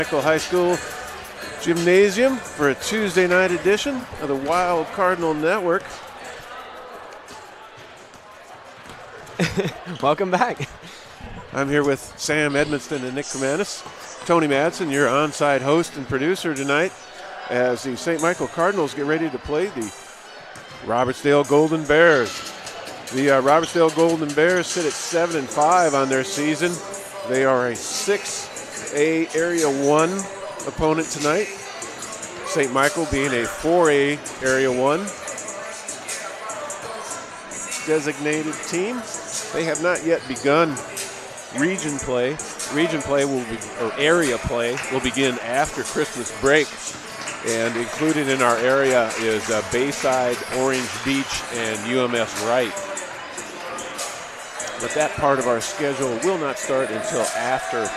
Michael High School Gymnasium for a Tuesday night edition of the Wild Cardinal Network. Welcome back. I'm here with Sam Edmonston and Nick Kamanis. Tony Madsen, your on-site host and producer tonight, as the St. Michael Cardinals get ready to play the Robertsdale Golden Bears. The Robertsdale Golden Bears sit at 7-5 on their season. They are a 6A Area 1 opponent tonight. St. Michael being a 4A Area 1 designated team. They have not yet begun region play. Region play or area play will begin after Christmas break. And included in our area is Bayside, Orange Beach, and UMS Wright. But that part of our schedule will not start until after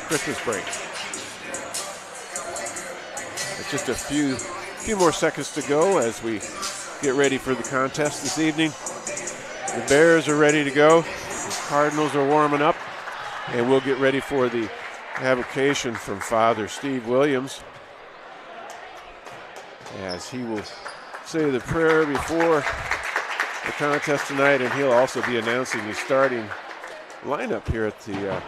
Christmas break. It's just a few more seconds to go as we get ready for the contest this evening. The Bears are ready to go. The Cardinals are warming up, and we'll get ready for the avocation from Father Steve Williams, as he will say the prayer before the contest tonight, and he'll also be announcing the starting lineup here at the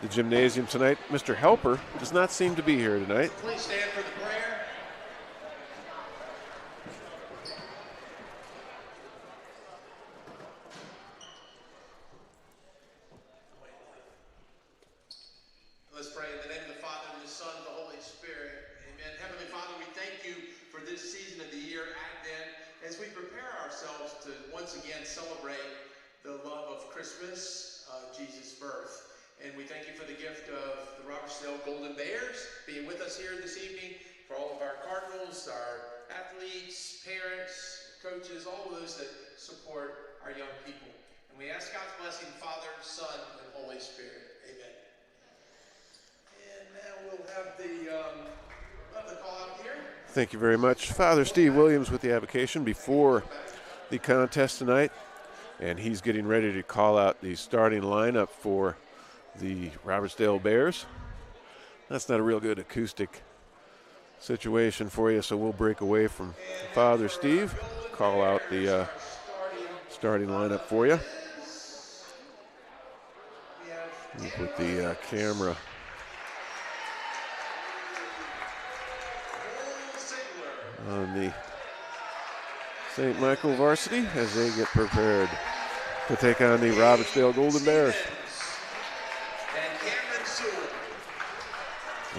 gymnasium tonight. Mr. Helper does not seem to be here tonight. Please stand for the prayer. Let's pray in the name of the Father, and the Son, and the Holy Spirit. Amen. Heavenly Father, we thank you for this season of the year, Advent, as we prepare ourselves to once again celebrate the love of Christmas, Jesus' birth. And we thank you for the gift of the Robertsdale Golden Bears being with us here this evening, for all of our Cardinals, our athletes, parents, coaches, all of those that support our young people. And we ask God's blessing, Father, Son, and Holy Spirit. Amen. And now we'll have the call out here. Thank you very much. Father Steve Williams with the avocation before the contest tonight, and he's getting ready to call out the starting lineup for the Robertsdale Bears. That's not a real good acoustic situation for you, so we'll break away from Father Steve, call out the starting lineup for you. We'll put the camera on the St. Michael Varsity as they get prepared to take on the Robertsdale Golden Bears.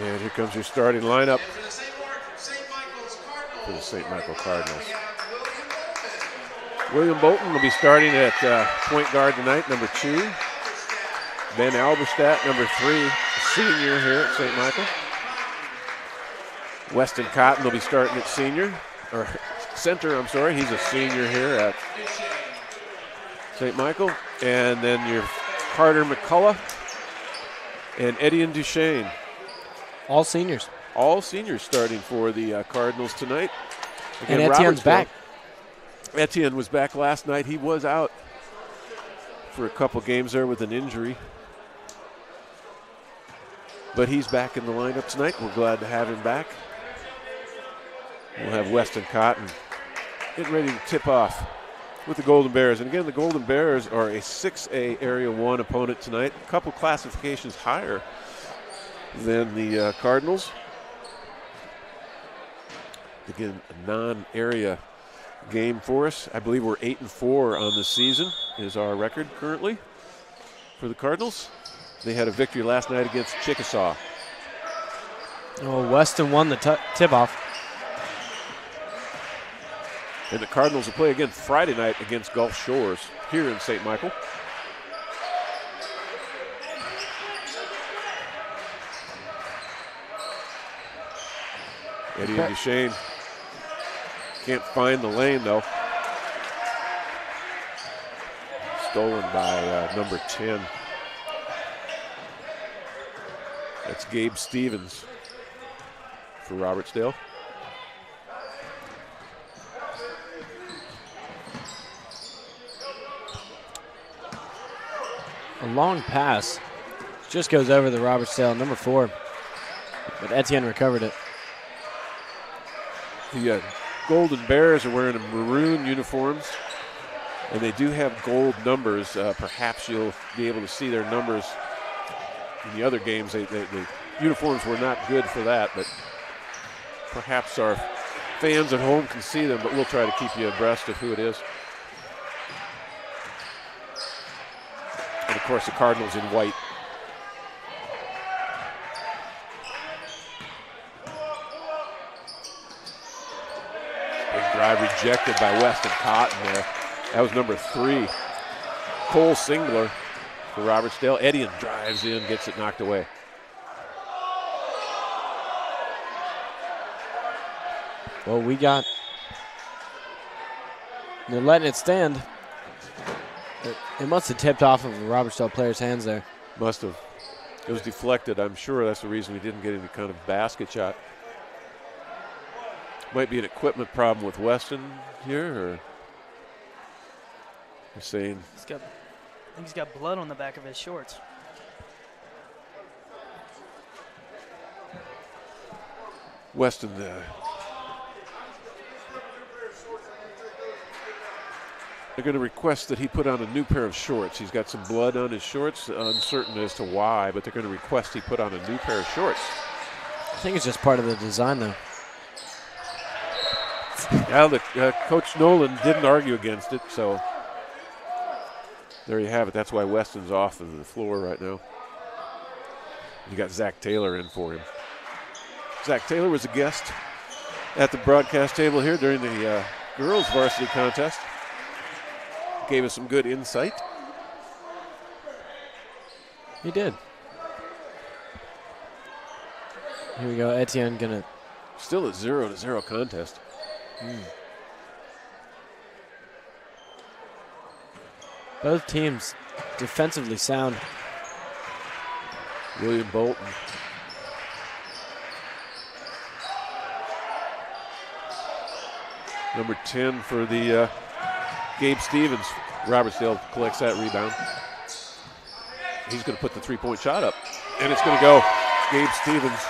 And here comes your starting lineup for the St. Michael Cardinals. William Bolton will be starting at point guard tonight, number 2. Ben Alberstadt, number 3, senior here at St. Michael. Weston Cotton will be starting at center, He's a senior here at St. Michael. And then your Carter McCullough and Etienne Duchesne. All seniors. All seniors starting for the Cardinals tonight. Again, and Etienne's back. Etienne was back last night. He was out for a couple games there with an injury. But he's back in the lineup tonight. We're glad to have him back. We'll have Weston Cotton getting ready to tip off with the Golden Bears. And again, the Golden Bears are a 6A Area 1 opponent tonight. A couple classifications higher than the Cardinals. Again, a non-area game for us. I believe we're 8-4 on the season is our record currently for the Cardinals. They had a victory last night against Chickasaw. Oh, Weston won the tip-off. And the Cardinals will play again Friday night against Gulf Shores here in St. Michael. Eddie Duchesne can't find the lane, though. Stolen by number 10. That's Gabe Stevens for Robertsdale. A long pass just goes over the Robertsdale number 4. But Etienne recovered it. The Golden Bears are wearing maroon uniforms, and they do have gold numbers. Perhaps you'll be able to see their numbers in the other games. The uniforms were not good for that, but perhaps our fans at home can see them, but we'll try to keep you abreast of who it is. And, of course, the Cardinals in white. Big drive rejected by Weston Cotton there. That was number 3. Cole Singler for Robertsdale. Etienne drives in, gets it knocked away. Well, they're letting it stand. It must have tipped off of a Robertsdale player's hands there. Must have. It was deflected. I'm sure that's the reason we didn't get any kind of basket shot. Might be an equipment problem with Weston here, or you're saying? I think he's got blood on the back of his shorts. Weston, they're going to request that he put on a new pair of shorts. He's got some blood on his shorts, uncertain as to why, but they're going to request he put on a new pair of shorts. I think it's just part of the design, though. Now, Coach Nolan didn't argue against it, so there you have it. That's why Weston's off of the floor right now. You got Zach Taylor in for him. Zach Taylor was a guest at the broadcast table here during the girls' varsity contest. Gave us some good insight. He did. Here we go. Etienne gonna. Still a 0-0 contest. Both teams defensively sound. William Bolton. Number 10 for the Gabe Stevens. Robertsdale collects that rebound. He's going to put the three-point shot up, and it's going to go. Gabe Stevens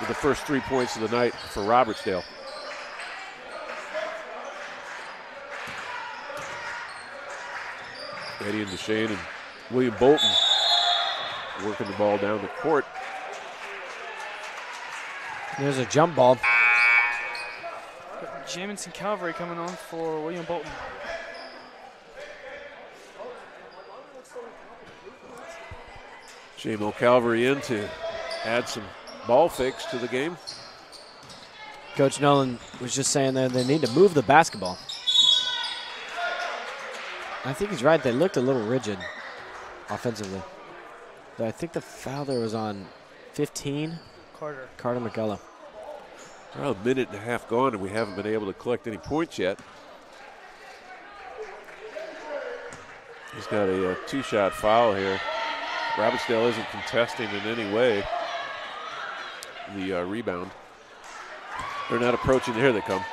with the first 3 points of the night for Robertsdale. Eddie and Deshane and William Bolton working the ball down the court. There's a jump ball. Jamison Calvary coming on for William Bolton. J-Mo Calvary in to add some ball fakes to the game. Coach Nolan was just saying there they need to move the basketball. I think he's right. They looked a little rigid offensively. But I think the foul there was on 15. Carter McCullough. Well, a minute and a half gone, and we haven't been able to collect any points yet. He's got a two-shot foul here. Robertsdale isn't contesting in any way the rebound. They're not approaching. Here they come.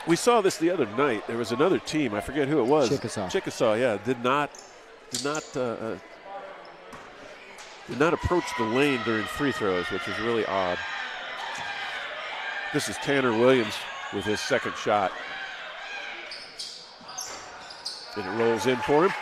We saw this the other night. There was another team. I forget who it was. Chickasaw, yeah. Did not approach the lane during free throws, which is really odd. This is Tanner Williams with his second shot. And it rolls in for him.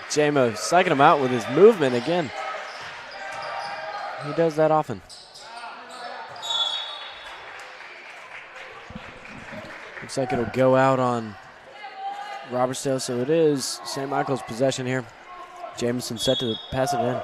J-Mo psyching him out with his movement again. He does that often. Looks like it'll go out on Robertsdale, so it is St. Michael's possession here. Jameson set to pass it in.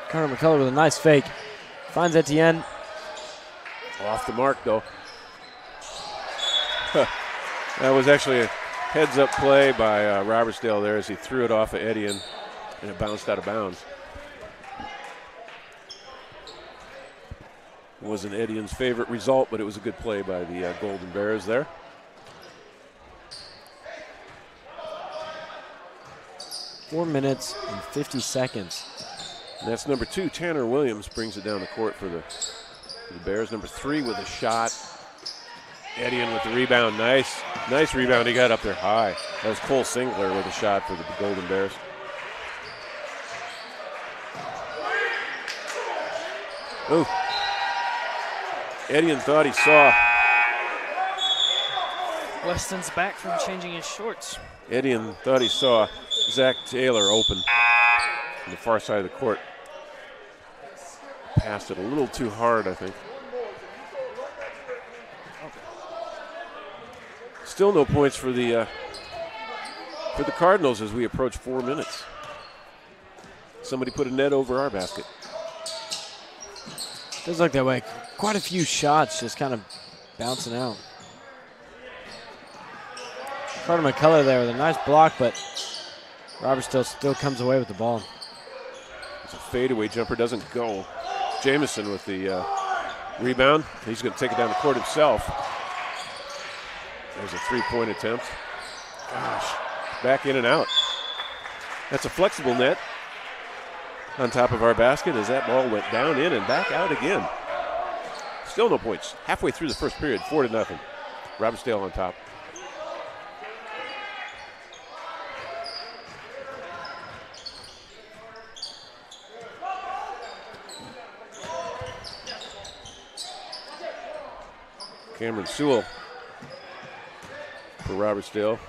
Carter McCullough with a nice fake. Finds Etienne. Off the mark, though. That was actually a heads-up play by Robertsdale there as he threw it off of Etienne, and it bounced out of bounds. Wasn't Edian's favorite result, but it was a good play by the Golden Bears there. Four minutes and 50 seconds. And that's number 2, Tanner Williams, brings it down the court for the Bears. Number 3 with a shot. Edian with the rebound. Nice rebound. He got up there high. That was Cole Singler with a shot for the Golden Bears. Ooh. Edian thought he saw. Weston's back from changing his shorts. Edian thought he saw Zach Taylor open on the far side of the court. Passed it a little too hard, I think. Still no points for the Cardinals as we approach 4 minutes. Somebody put a net over our basket. Does look that way. Quite a few shots just kind of bouncing out. Carter McCullough there with a nice block, but Robertsdale still comes away with the ball. It's a fadeaway jumper, doesn't go. Jamison with the rebound. He's going to take it down the court himself. There's a three-point attempt. Gosh, back in and out. That's a flexible net on top of our basket as that ball went down in and back out again. Still no points. Halfway through the first period, 4-0. Robertsdale on top. Cameron Sewell for Robertsdale.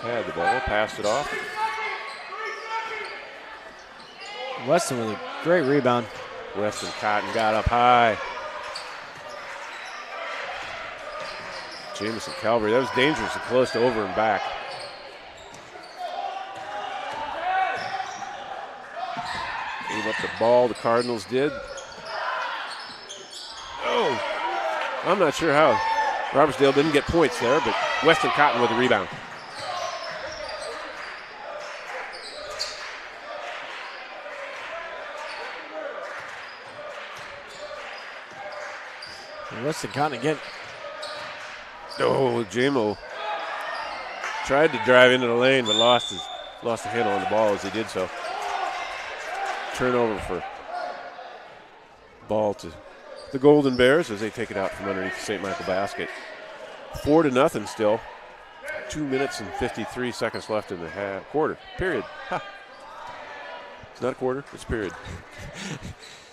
Had the ball, passed it off. Weston with a great rebound. Weston Cotton got up high. Jamison Calvary, that was dangerous and close to over and back. Gave up the ball, the Cardinals did. Oh, I'm not sure how Robertsdale didn't get points there, but Weston Cotton with the rebound. Weston Cotton again. Oh, J-Mo tried to drive into the lane, but lost the handle on the ball as he did so. Turnover for ball to the Golden Bears as they take it out from underneath the St. Michael basket. 4-0 still. 2 minutes and 53 seconds left in the quarter. Period. Ha. It's not a quarter, it's a period.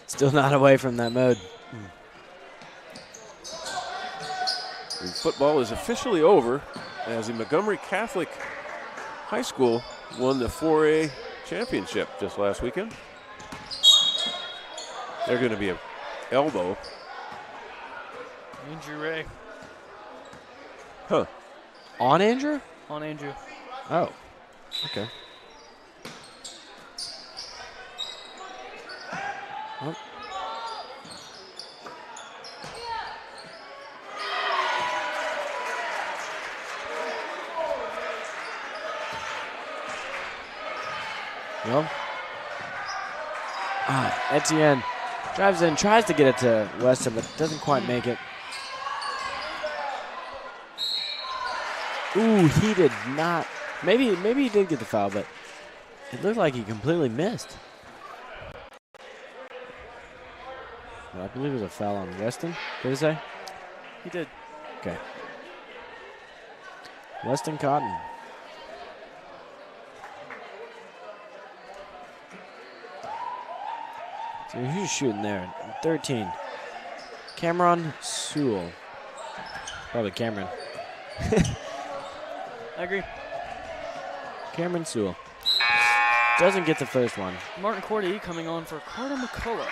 Still not away from that mode. And football is officially over as the Montgomery Catholic High School won the 4A championship just last weekend. They're going to be an elbow. Andrew Ray. Huh. On Andrew? On Andrew. Oh, okay. Oh. Well, Etienne drives in, tries to get it to Weston, but doesn't quite make it. Ooh, he did not. Maybe he did get the foul, but it looked like he completely missed. Well, I believe it was a foul on Weston. Did it say? He did. Okay. Weston Cotton. So who's shooting there? 13. Cameron Sewell. Probably Cameron. I agree. Cameron Sewell. Doesn't get the first one. Martin Cordy coming on for Carter McCullough.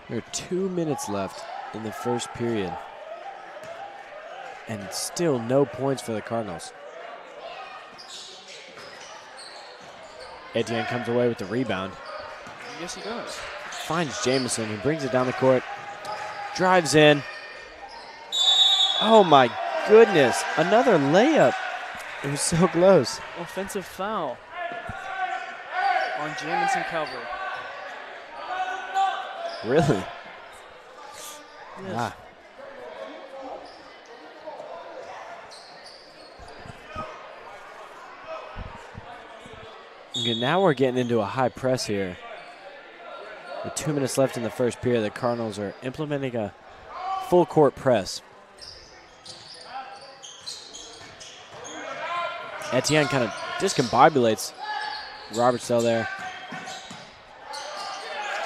There are 2 minutes left in the first period. And still no points for the Cardinals. Etienne comes away with the rebound. Yes, he does. Finds Jamison, who brings it down the court. Drives in. Oh my goodness. Another layup. It was so close. Offensive foul. on Jamison Calvary. Really? Yes. Ah. Okay, now we're getting into a high press here. With 2 minutes left in the first period, the Cardinals are implementing a full court press. Etienne kind of discombobulates Robertsdale there.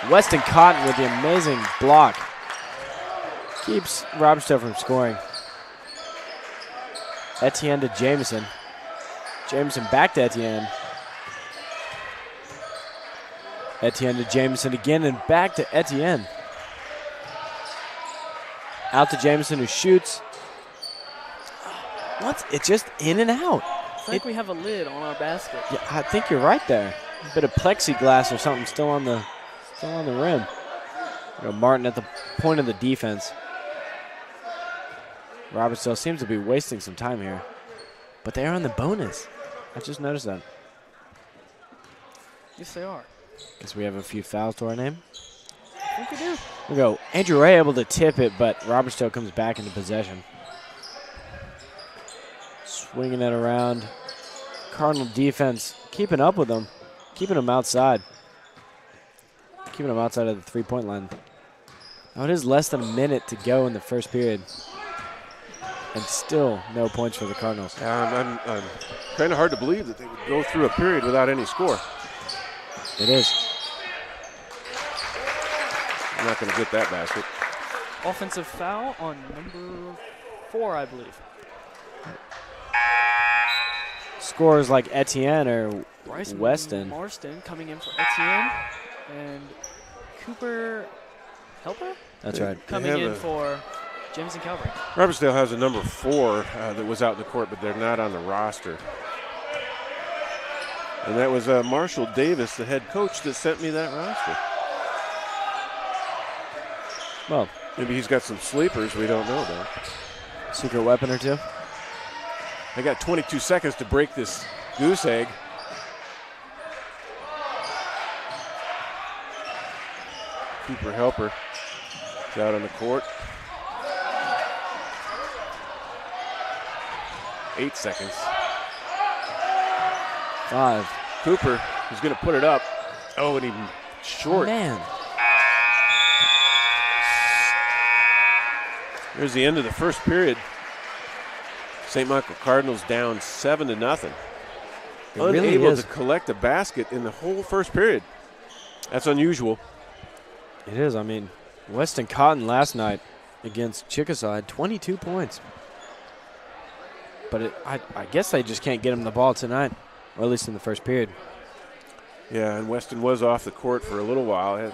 Weston Cotton with the amazing block keeps Robertsdale from scoring. Etienne to Jamison. Jamison back to Etienne. Etienne to Jamison again and back to Etienne. Out to Jamison who shoots. What? It's just in and out. I think we have a lid on our basket. Yeah, I think you're right there. A bit of plexiglass or something still on the rim. Martin at the point of the defense. Robertsdale seems to be wasting some time here. But they are on the bonus. I just noticed that. Yes, they are. Guess we have a few fouls to our name. I think we do. We'll go. Andrew Ray able to tip it, but Robertsdale comes back into possession. Swinging it around. Cardinal defense keeping up with them. Keeping them outside. Keeping them outside of the three-point line. Now it is less than a minute to go in the first period. And still no points for the Cardinals. I'm kind of hard to believe that they would go through a period without any score. It is. I'm not going to get that basket. Offensive foul on number 4, I believe. Scores like Etienne or Bryce Weston. Marston coming in for Etienne. And Cooper Helper That's right. coming in for Jamison Calvary. Robertsdale has a number 4 that was out in the court, but they're not on the roster. And that was Marshall Davis, the head coach, that sent me that roster. Well, maybe he's got some sleepers we don't know about. Secret weapon or two. I got 22 seconds to break this goose egg. Cooper Helper is out on the court. 8 seconds. 5. Cooper is going to put it up. Oh, and even short. Man. There's the end of the first period. St. Michael Cardinals down 7-0. It really Unable is. to collect a basket in the whole first period. That's unusual. It is. I mean, Weston Cotton last night against Chickasaw had 22 points. But I guess they just can't get him the ball tonight, or at least in the first period. Yeah, and Weston was off the court for a little while.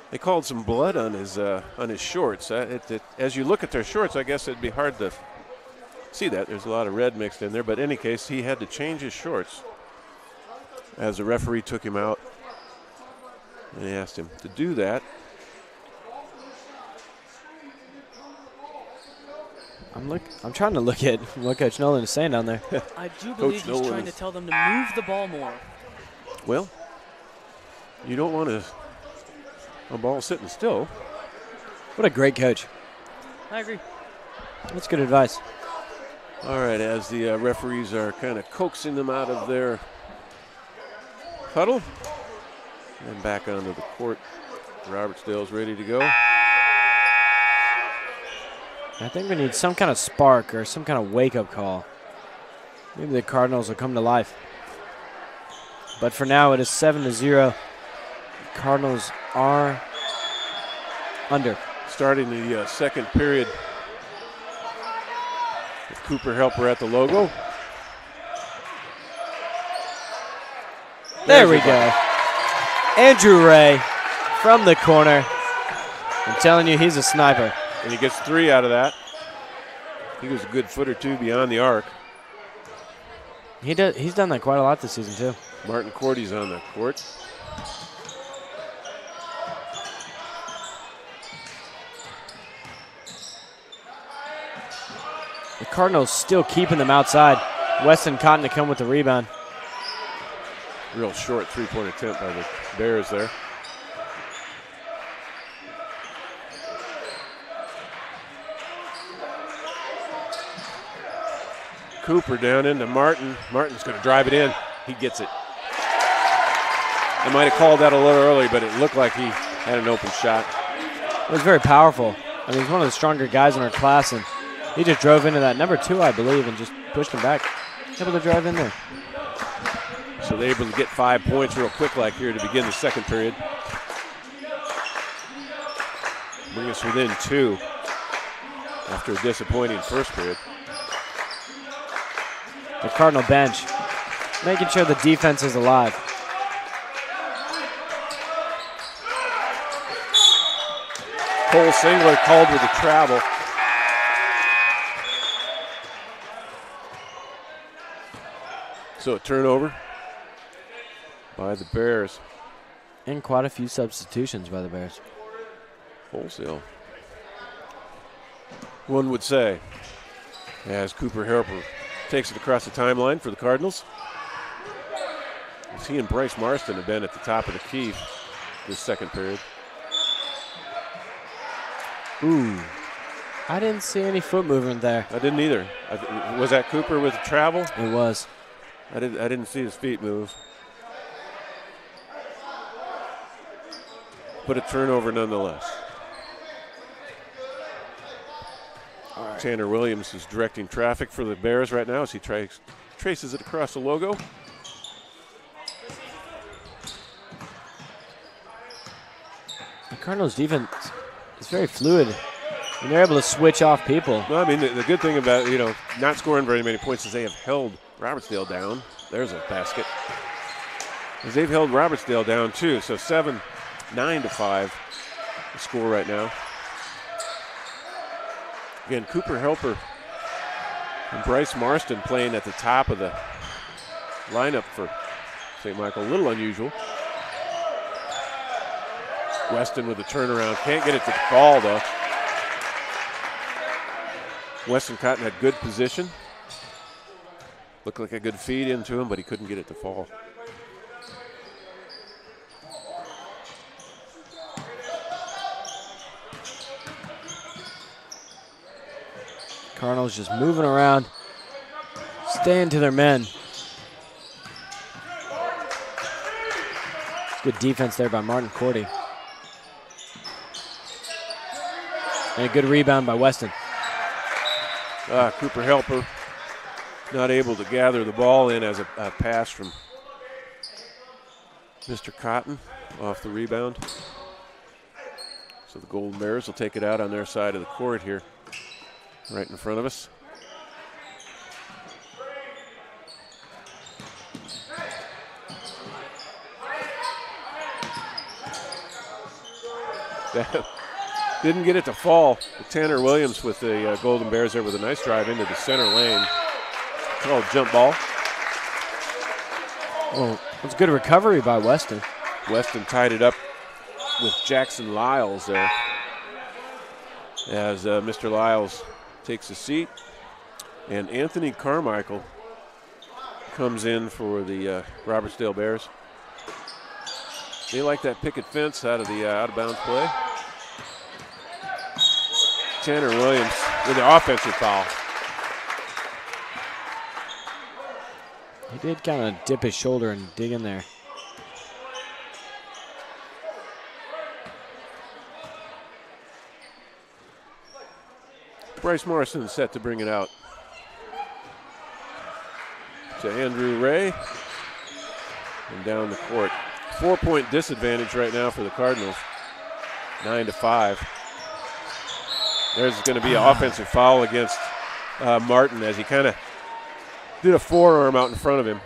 They called some blood on his shorts. As you look at their shorts, I guess it'd be hard to see that. There's a lot of red mixed in there. But in any case, he had to change his shorts as the referee took him out. And he asked him to do that. I'm trying to look at what Coach Nolan is saying down there. I do believe he's trying to tell them to move the ball more. Well, you don't want a ball sitting still. What a great coach. I agree. That's good advice. All right, as the referees are kind of coaxing them out of their huddle and back onto the court, Robertsdale's ready to go. I think we need some kind of spark or some kind of wake-up call. Maybe the Cardinals will come to life. But for now, it is 7-0. Cardinals are under. Starting the second period with Cooper Helper at the logo. There we go. Andrew Ray from the corner. I'm telling you, he's a sniper. And he gets 3 out of that. He was a good foot or two beyond the arc. He's done that quite a lot this season, too. Martin Cordy's on the court. The Cardinals still keeping them outside. Weston Cotton to come with the rebound. Real short three-point attempt by the Bears there. Cooper down into Martin. Martin's going to drive it in. He gets it. I might have called that a little early, but it looked like he had an open shot. It was very powerful. I mean, he's one of the stronger guys in our class, and he just drove into that number 2, I believe, and just pushed him back. Able to drive in there. So they're able to get 5 points real quick like here to begin the second period. Bring us within 2 after a disappointing first period. The Cardinal bench making sure the defense is alive. Cole Singler called with a travel. So a turnover by the Bears. And quite a few substitutions by the Bears. Wholesale, one would say, as Cooper Harper takes it across the timeline for the Cardinals. As he and Bryce Marston have been at the top of the key this second period. Ooh, I didn't see any foot movement there. I didn't either. Was that Cooper with the travel? It was. I didn't see his feet move. But a turnover nonetheless. Tanner Williams is directing traffic for the Bears right now as he traces it across the logo. The Cardinals' defense is very fluid, and they're able to switch off people. Well, I mean, the good thing about, not scoring very many points is they have held Robertsdale down. There's a basket. As they've held Robertsdale down, too. So 9-5 the score right now. Again, Cooper Helper and Bryce Marston playing at the top of the lineup for St. Michael. A little unusual. Weston with a turnaround. Can't get it to fall, though. Weston Cotton had good position. Looked like a good feed into him, but he couldn't get it to fall. Cardinals just moving around, staying to their men. Good defense there by Martin Cordy. And a good rebound by Weston. Cooper Helper not able to gather the ball in as a pass from Mr. Cotton off the rebound. So the Golden Bears will take it out on their side of the court here, right in front of us. Didn't get it to fall. Tanner Williams with the Golden Bears there with a nice drive into the center lane. Called jump ball. Oh, that's good recovery by Weston. Weston tied it up with Jackson Lyles there. As Mr. Lyles takes a seat. And Anthony Carmichael comes in for the Robertsdale Bears. They like that picket fence out of the out-of-bounds play. Tanner Williams with the offensive foul. He did kind of dip his shoulder and dig in there. Bryce Morrison is set to bring it out to Andrew Ray. And down the court. 4-point disadvantage right now for the Cardinals. 9-5. There's going to be an offensive foul against Martin as he kind of did a forearm out in front of him.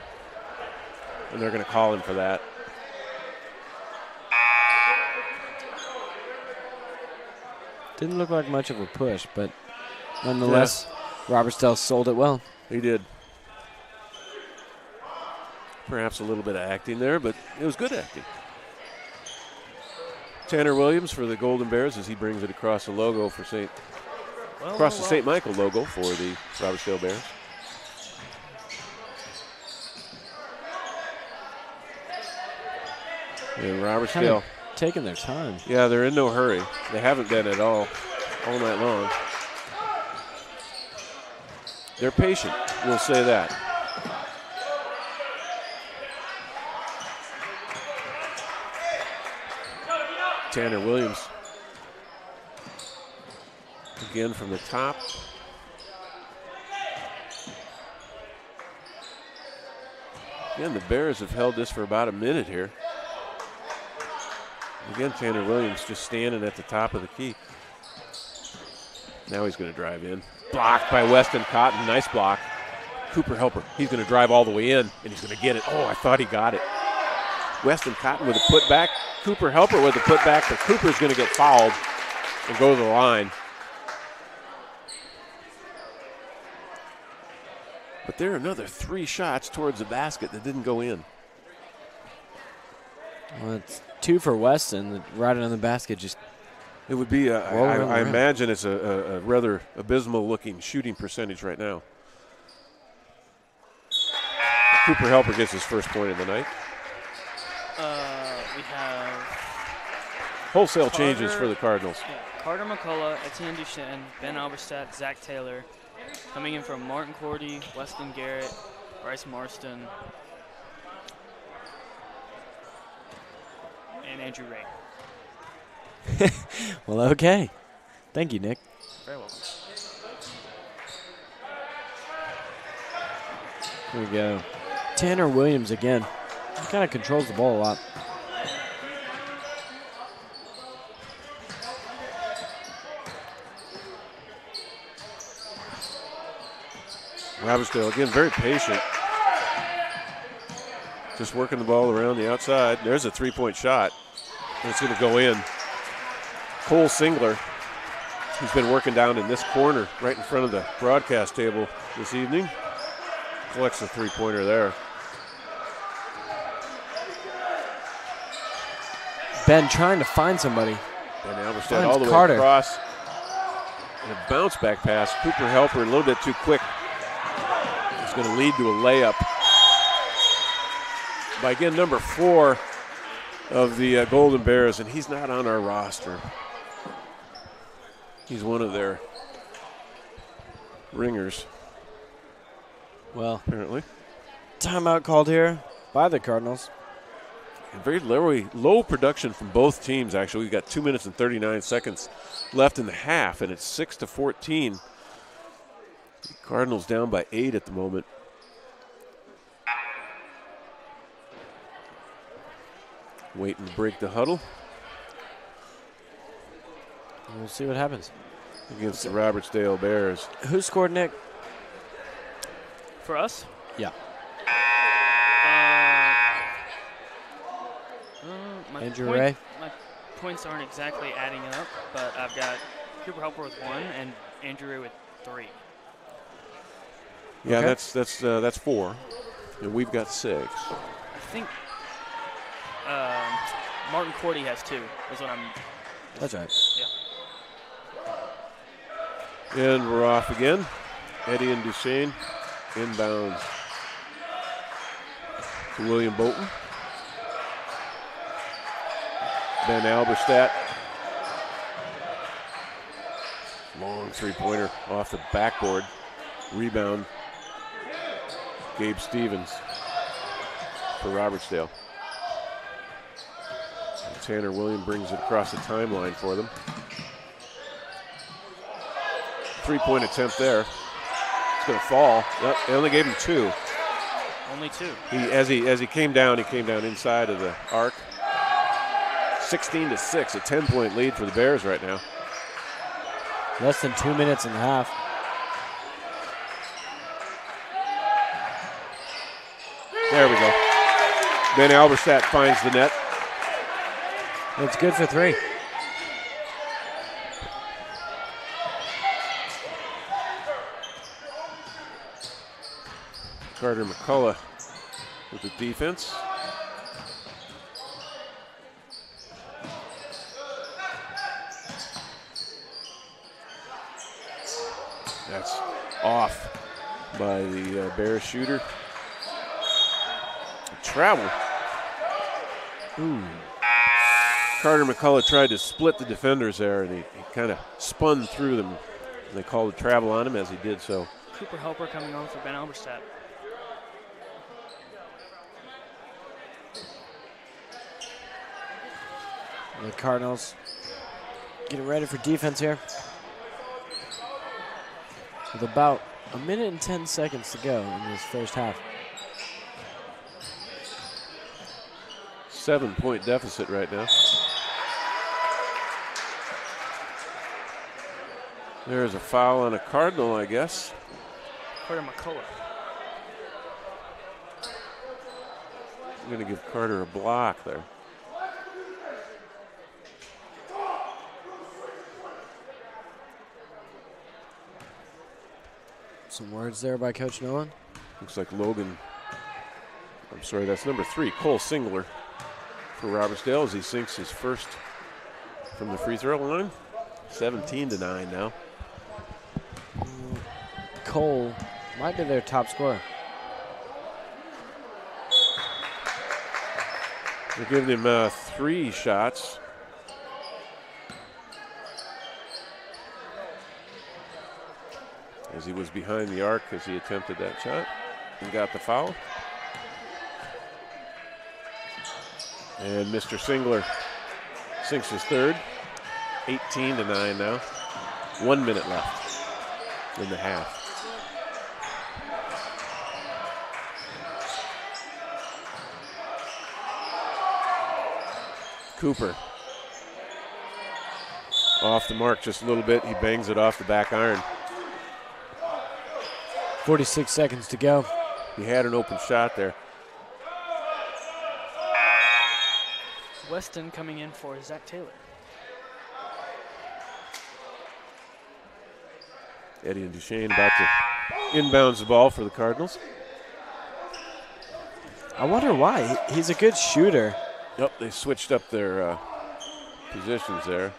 And they're going to call him for that. Didn't look like much of a push, but nonetheless, Robertsdale sold it well. He did. Perhaps a little bit of acting there, but it was good acting. Tanner Williams for the Golden Bears as he brings it across the logo for the St. Michael logo for the Robertsdale Bears. And Robertsdale taking their time. Yeah, they're in no hurry. They haven't been at all night long. They're patient, we'll say that. Tanner Williams. Again from the top. Again, the Bears have held this for about a minute here. Again, Tanner Williams just standing at the top of the key. Now he's going to drive in. Blocked by Weston Cotton. Nice block. Cooper Helper. He's going to drive all the way in, and he's going to get it. Oh, I thought he got it. Weston Cotton with a putback. Cooper Helper with a putback, but Cooper's going to get fouled and go to the line. But there are another 3 shots towards the basket that didn't go in. Well, it's 2 for Weston. Right on the basket, just it would be, I imagine it's a rather abysmal-looking shooting percentage right now. Cooper Helper gets his first point of the night. We have wholesale changes for the Cardinals. Yeah, Carter McCullough, Etienne Duchesne, Ben Alberstadt, Zach Taylor. Coming in from Martin Cordy, Weston Garrett, Bryce Marston, and Andrew Ray. Well, okay. Thank you, Nick. Very welcome. Here we go. Tanner Williams again. He kind of controls the ball a lot. Robertsdale, again, very patient. Just working the ball around the outside. There's a 3-point shot. And it's going to go in. Cole Singler, who's been working down in this corner right in front of the broadcast table this evening, collects the 3-pointer there. Ben trying to find somebody. Ben Alberstadt all the way across. And a bounce back pass. Cooper Helper a little bit too quick. It's going to lead to a layup by, again, number 4 of the Golden Bears, and he's not on our roster. He's one of their ringers. Well, apparently. Timeout called here by the Cardinals. And very low production from both teams, actually. We've got 2 minutes and 39 seconds left in the half, and it's 6-14. Cardinals down by 8 at the moment. Waiting to break the huddle. We'll see what happens. Against the Robertsdale Bears. Who scored, Nick? For us? Yeah. Andrew Ray? My points aren't exactly adding up, but I've got Cooper Helper with 1 and Andrew Ray with 3. Yeah, okay. that's 4, and we've got 6. I think Martin Cordy has 2. Is what I'm. That's right. Yeah. And we're off again. Eddie and Duchesne inbounds to William Bolton. Ben Alberstadt. Long 3-pointer off the backboard. Rebound. Gabe Stevens for Robertsdale. And Tanner Williams brings it across the timeline for them. 3-point attempt there. It's going to fall. Yep, they only gave him 2. Only 2. As he came down inside of the arc. 16-6, a 10-point lead for the Bears right now. Less than 2 minutes and a half. There we go. Ben Alberstadt finds the net. It's good for 3. Carter McCullough with the defense. That's off by the Bears shooter. Travel. Ooh. Carter McCullough tried to split the defenders there, and he kind of spun through them. And they called a travel on him as he did so. Cooper Helper coming on for Ben Alberstadt. The Cardinals getting ready for defense here. With about a minute and 10 seconds to go in this first half. 7-point deficit right now. There's a foul on a Cardinal, I guess. Carter McCullough. I'm going to give Carter a block there. Some words there by Coach Nolan. Looks like Logan, I'm sorry, that's number 3, Cole Singler for Robertsdale as he sinks his first from the free throw line. 17-9 now. Cole might be their top scorer. They're giving him 3 shots. As he was behind the arc as he attempted that shot and got the foul. And Mr. Singler sinks his third. 18-9 now. 1 minute left in the half. Cooper off the mark just a little bit. He bangs it off the back iron. 46 seconds to go. He had an open shot there. Weston coming in for Zach Taylor. Eddie and Duchesne about to inbounds the ball for the Cardinals. I wonder why. He's a good shooter. Yep, they switched up their positions there.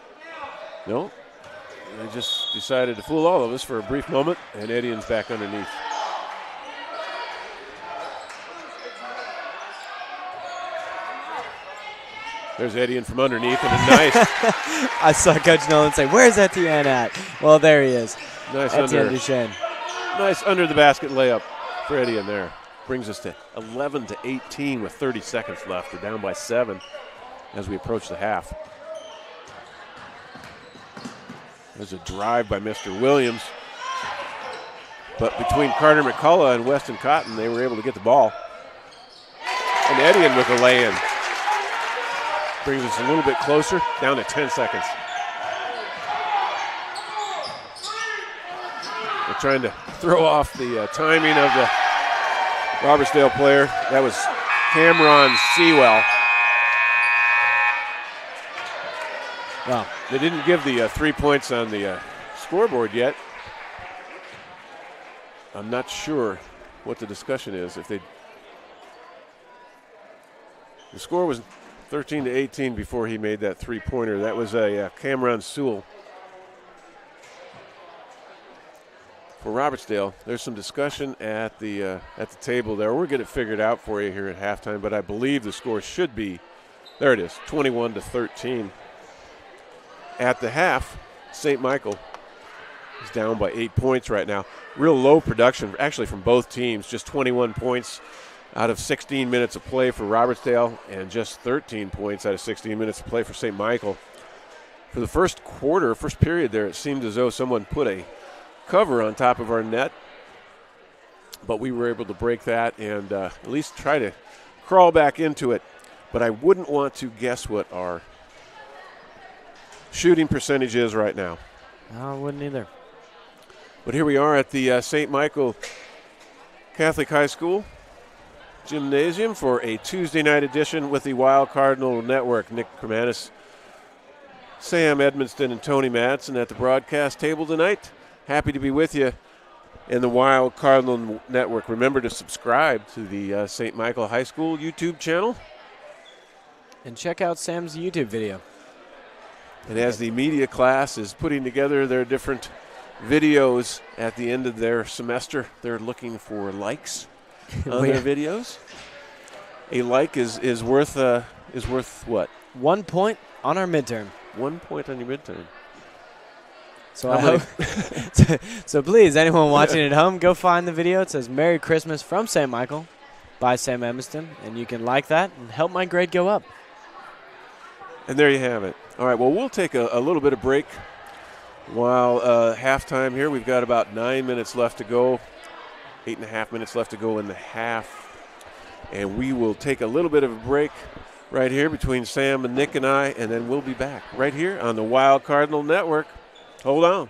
No, they just decided to fool all of us for a brief moment, and Edian's back underneath. There's Edian from underneath, and a nice, I saw Coach Nolan say, "Where's Etienne at?" Well, there he is. nice Etienne under, Duchesne. nice under the basket layup for Edian there. Brings us to 11-18 with 30 seconds left. We're down by 7 as we approach the half. There's a drive by Mr. Williams. But between Carter McCullough and Weston Cotton, they were able to get the ball. And Edian with the lay-in. Brings us a little bit closer, down to 10 seconds. They're trying to throw off the timing of the Robertsdale player. That was Cameron Sewell. Wow. They didn't give the 3 points on the scoreboard yet. I'm not sure what the discussion is. The score was 13-18 before he made that three-pointer. That was a Cameron Sewell. For Robertsdale, there's some discussion at the table there. We'll get it figured out for you here at halftime, but I believe the score should be, there it is, 21-13. At the half, St. Michael is down by 8 points right now. Real low production, actually, from both teams. Just 21 points out of 16 minutes of play for Robertsdale, and just 13 points out of 16 minutes of play for St. Michael. For the first period there, it seemed as though someone put a cover on top of our net, but we were able to break that and at least try to crawl back into it. But I wouldn't want to guess what our shooting percentage is right now. I wouldn't either. But here we are at the St. Michael Catholic High School Gymnasium for a Tuesday night edition with the Wild Cardinal Network. Nick Kremanis, Sam Edmonston, and Tony Madsen at the broadcast table tonight. Happy to be with you in the Wild Cardinal Network. Remember to subscribe to the St. Michael High School YouTube channel. And check out Sam's YouTube video. And as the media class is putting together their different videos at the end of their semester, they're looking for likes on their videos. A like is worth is worth what? 1 point on our midterm. 1 point on your midterm. So I hope. So please, anyone watching at home, go find the video. It says "Merry Christmas from St. Michael" by Sam Edmiston, and you can like that and help my grade go up. And there you have it. All right, well, we'll take a little bit of break while halftime here. We've got about 9 minutes left to go, 8.5 minutes left to go in the half. And we will take a little bit of a break right here between Sam and Nick and I, and then we'll be back right here on the Wild Cardinal Network. Hold on.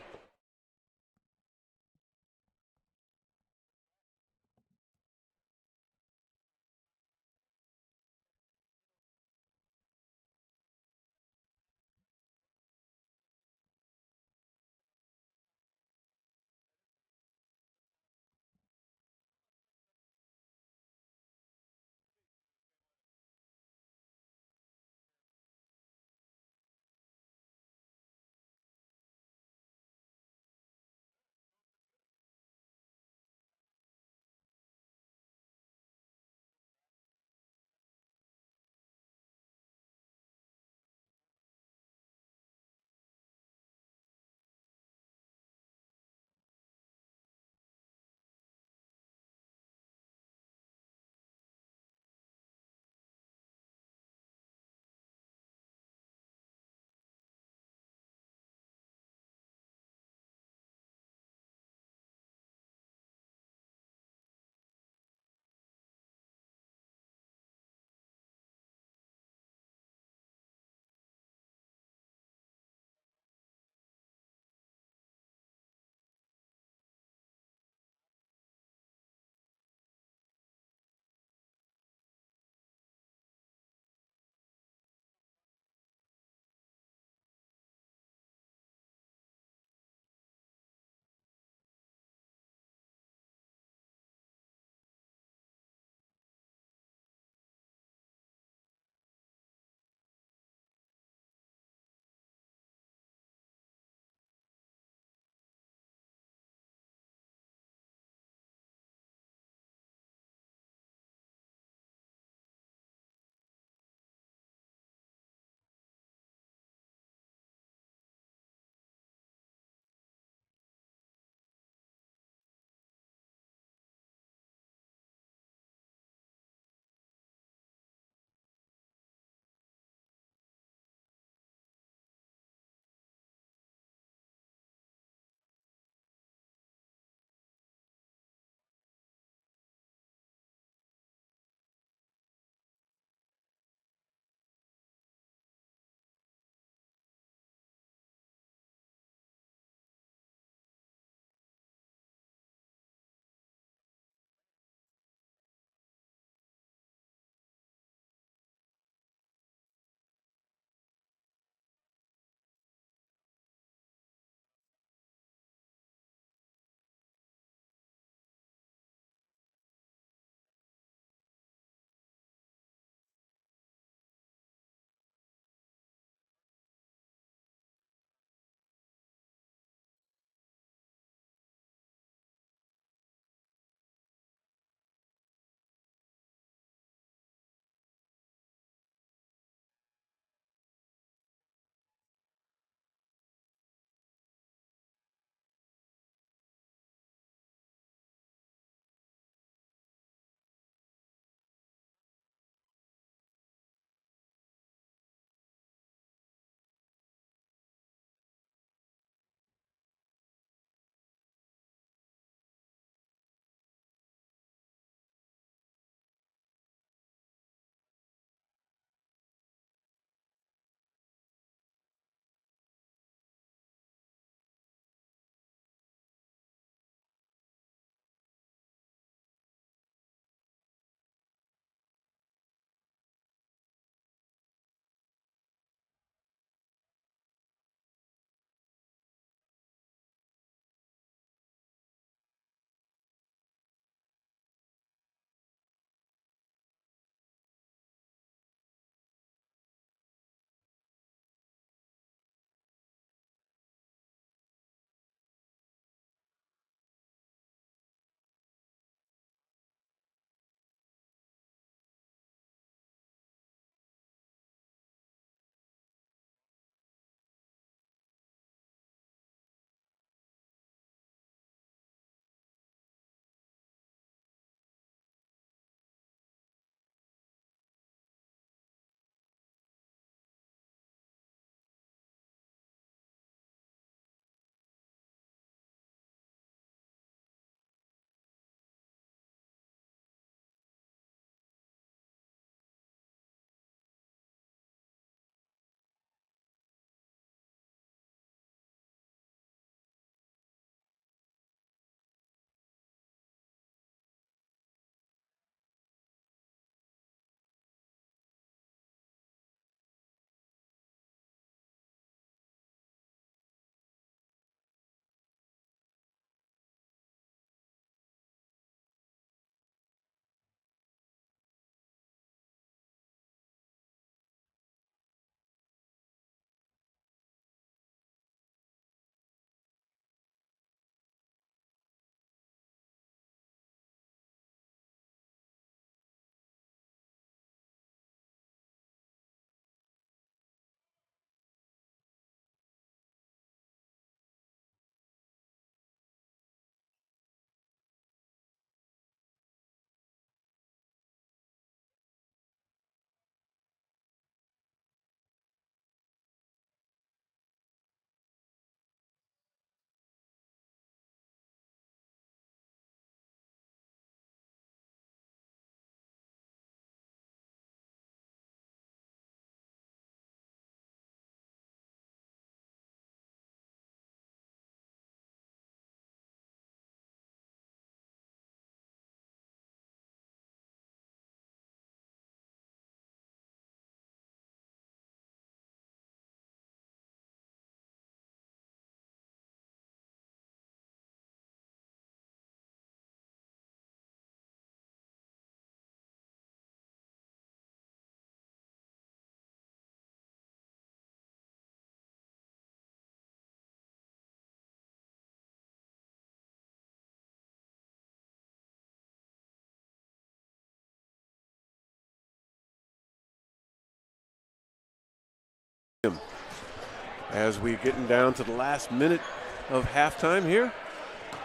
As we getting down to the last minute of halftime here,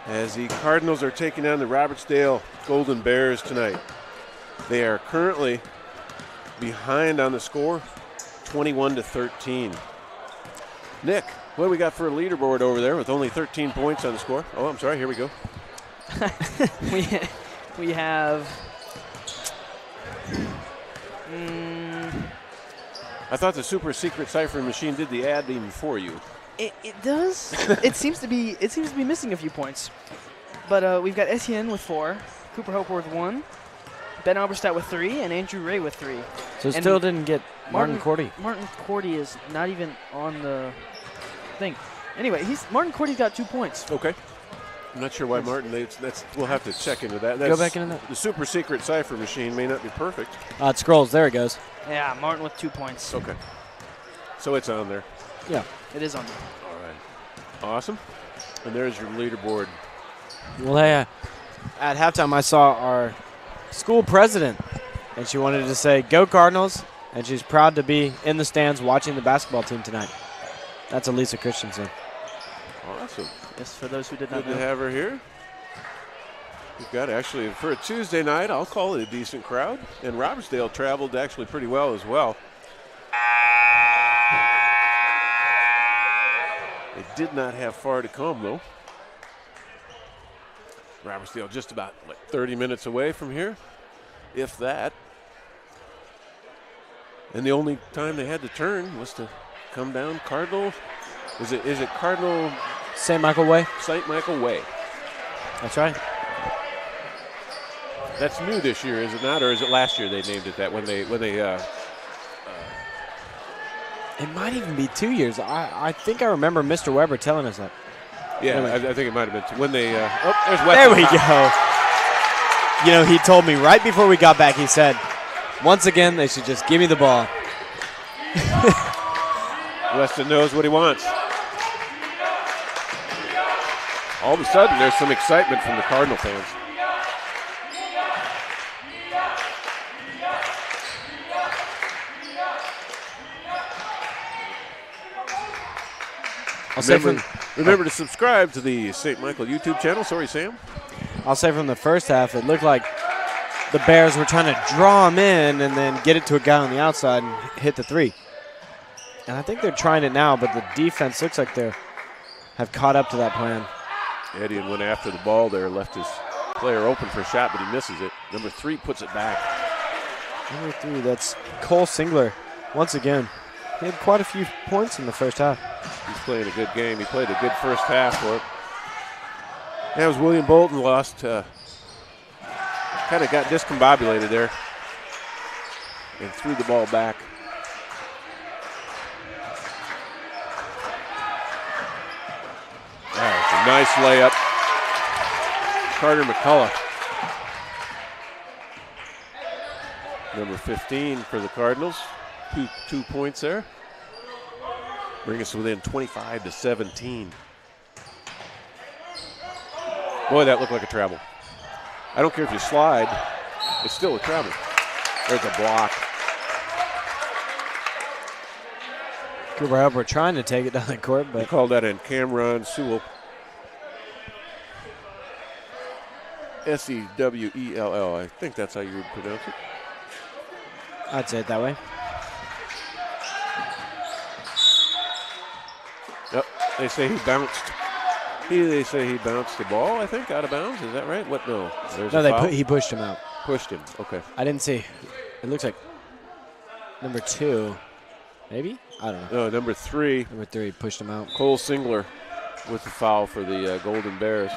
as the Cardinals are taking on the Robertsdale Golden Bears tonight. They are currently behind on the score, 21-13. Nick, what do we got for a leaderboard over there with only 13 points on the score? Oh, I'm sorry, here we go. we have. I thought the super secret ciphering machine did the adding for you. It does. it seems to be missing a few points, but we've got Etienne with 4, Cooper Hope with 1, Ben Alberstadt with 3, and Andrew Ray with 3. So still didn't get Martin Cordy. Martin Cordy is not even on the thing. Anyway, Martin Cordy's got 2 points. Okay. I'm not sure why Martin. We'll have to check into that. Go back into that. The super secret cipher machine may not be perfect. It scrolls. There it goes. Yeah, Martin with 2 points. Okay. So it's on there. Yeah. It is on there. All right. Awesome. And there's your leaderboard. Well, hey, at halftime I saw our school president, and she wanted to say, "Go Cardinals," and she's proud to be in the stands watching the basketball team tonight. That's Elisa Christensen. Awesome. Yes, for those who did not Good know. to have her here. We've got actually, for a Tuesday night, I'll call it a decent crowd. And Robertsdale traveled actually pretty well as well. They did not have far to come, though. Robertsdale just about 30 minutes away from here, if that. And the only time they had to turn was to come down Cardinal. Is it Cardinal? St. Michael Way. St. Michael Way. That's right. That's new this year, is it not? Or is it last year they named it that when they It might even be 2 years. I think I remember Mr. Weber telling us that. yeah, Anyway. I think it might have been when they there's Weston. There we go. You know, he told me right before we got back, he said, once again, they should just give me the ball. Weston knows what he wants. All of a sudden, there's some excitement from the Cardinal fans. Remember to subscribe to the St. Michael YouTube channel. Sorry, Sam. I'll say from the first half, it looked like the Bears were trying to draw him in and then get it to a guy on the outside and hit the 3. And I think they're trying it now, but the defense looks like they have caught up to that plan. Eddie went after the ball there, left his player open for a shot, but he misses it. Number 3 puts it back. Number 3, that's Cole Singler. Once again, he had quite a few points in the first half. He's playing a good game. He played a good first half for it. That was William Bolton lost. Kind of got discombobulated there and threw the ball back. That's a nice layup. Carter McCullough. Number 15 for the Cardinals. Two points there. Bring us within 25-17. Boy, that looked like a travel. I don't care if you slide, it's still a travel. There's a block. Cooper Hope were trying to take it down the court, They but called that in Cameron Sewell. Sewell. I think that's how you would pronounce it. I'd say it that way. Yep, they say he bounced. They say he bounced the ball, I think, out of bounds. Is that right? What? No. There's a foul. He pushed him out. Pushed him. Okay. I didn't see. It looks like number 2, maybe? I don't know. No, number 3, Number 3 pushed him out. Cole Singler with the foul for the Golden Bears.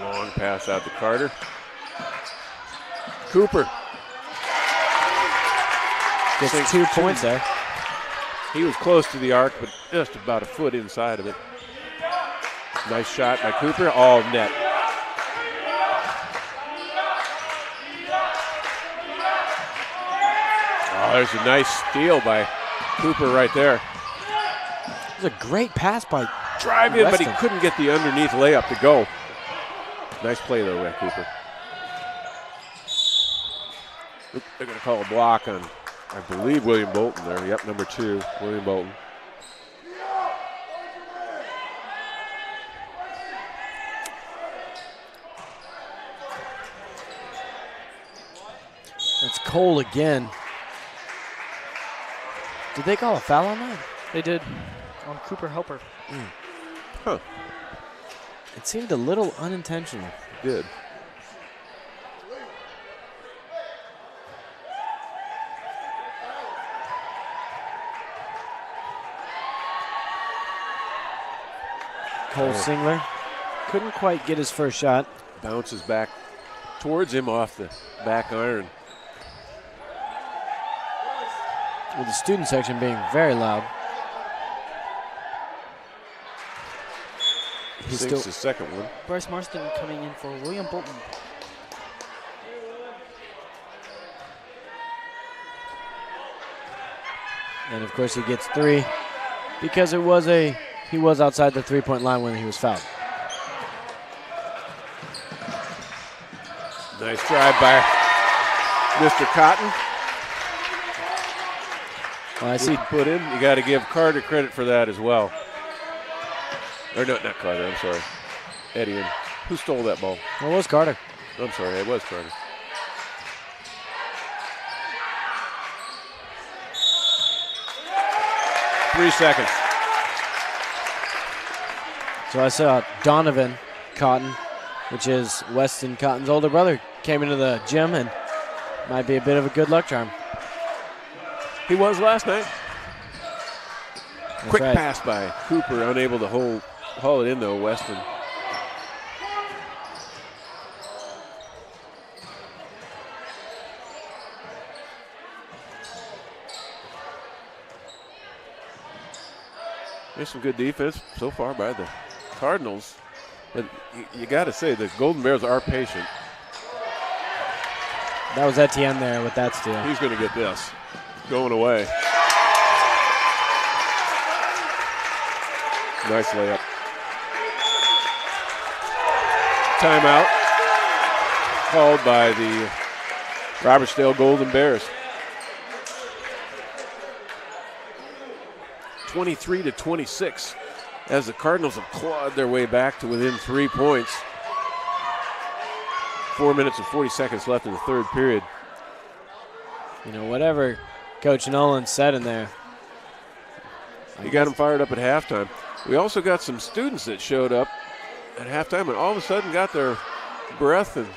Long pass out to Carter. Cooper. Gets 2 points there. He was close to the arc, but just about a foot inside of it. Nice shot by Cooper. All net. Oh, there's a nice steal by Cooper right there. It was a great pass by Drive in, but he Weston. couldn't get the underneath layup to go. Nice play, though, by Cooper. They're going to call a block on I believe William Bolton there. Yep, number 2, William Bolton. It's Cole again. Did they call a foul on that? They did on Cooper Helper. Huh. It seemed a little unintentional. Did. Cole Singler couldn't quite get his first shot. Bounces back towards him off the back iron. With the student section being very loud. He's Sinks still his second one. Bryce Marston coming in for William Bolton. And of course he gets 3 because he was outside the 3-point line when he was fouled. Nice drive by Mr. Cotton. Well, I see. Put in. You got to give Carter credit for that as well. Or no, not Carter. I'm sorry. Eddie. Who stole that ball? Well, it was Carter. I'm sorry. It was Carter. Three seconds. So I saw Donovan Cotton, which is Weston Cotton's older brother, came into the gym and might be a bit of a good luck charm. He was last night. That's Quick right. pass by Cooper, unable to haul it in though, Weston. There's some good defense so far by the Cardinals. But you got to say the Golden Bears are patient. That was Etienne there with that steal. He's going to get this. Going away. Nice layup. Timeout called by the Robertsdale Golden Bears. 23-26 as the Cardinals have clawed their way back to within 3 points. 4 minutes and 40 seconds left in the third period. You know, whatever Coach Nolan said in there. You got them fired up at halftime. We also got some students that showed up at halftime and all of a sudden got their breath and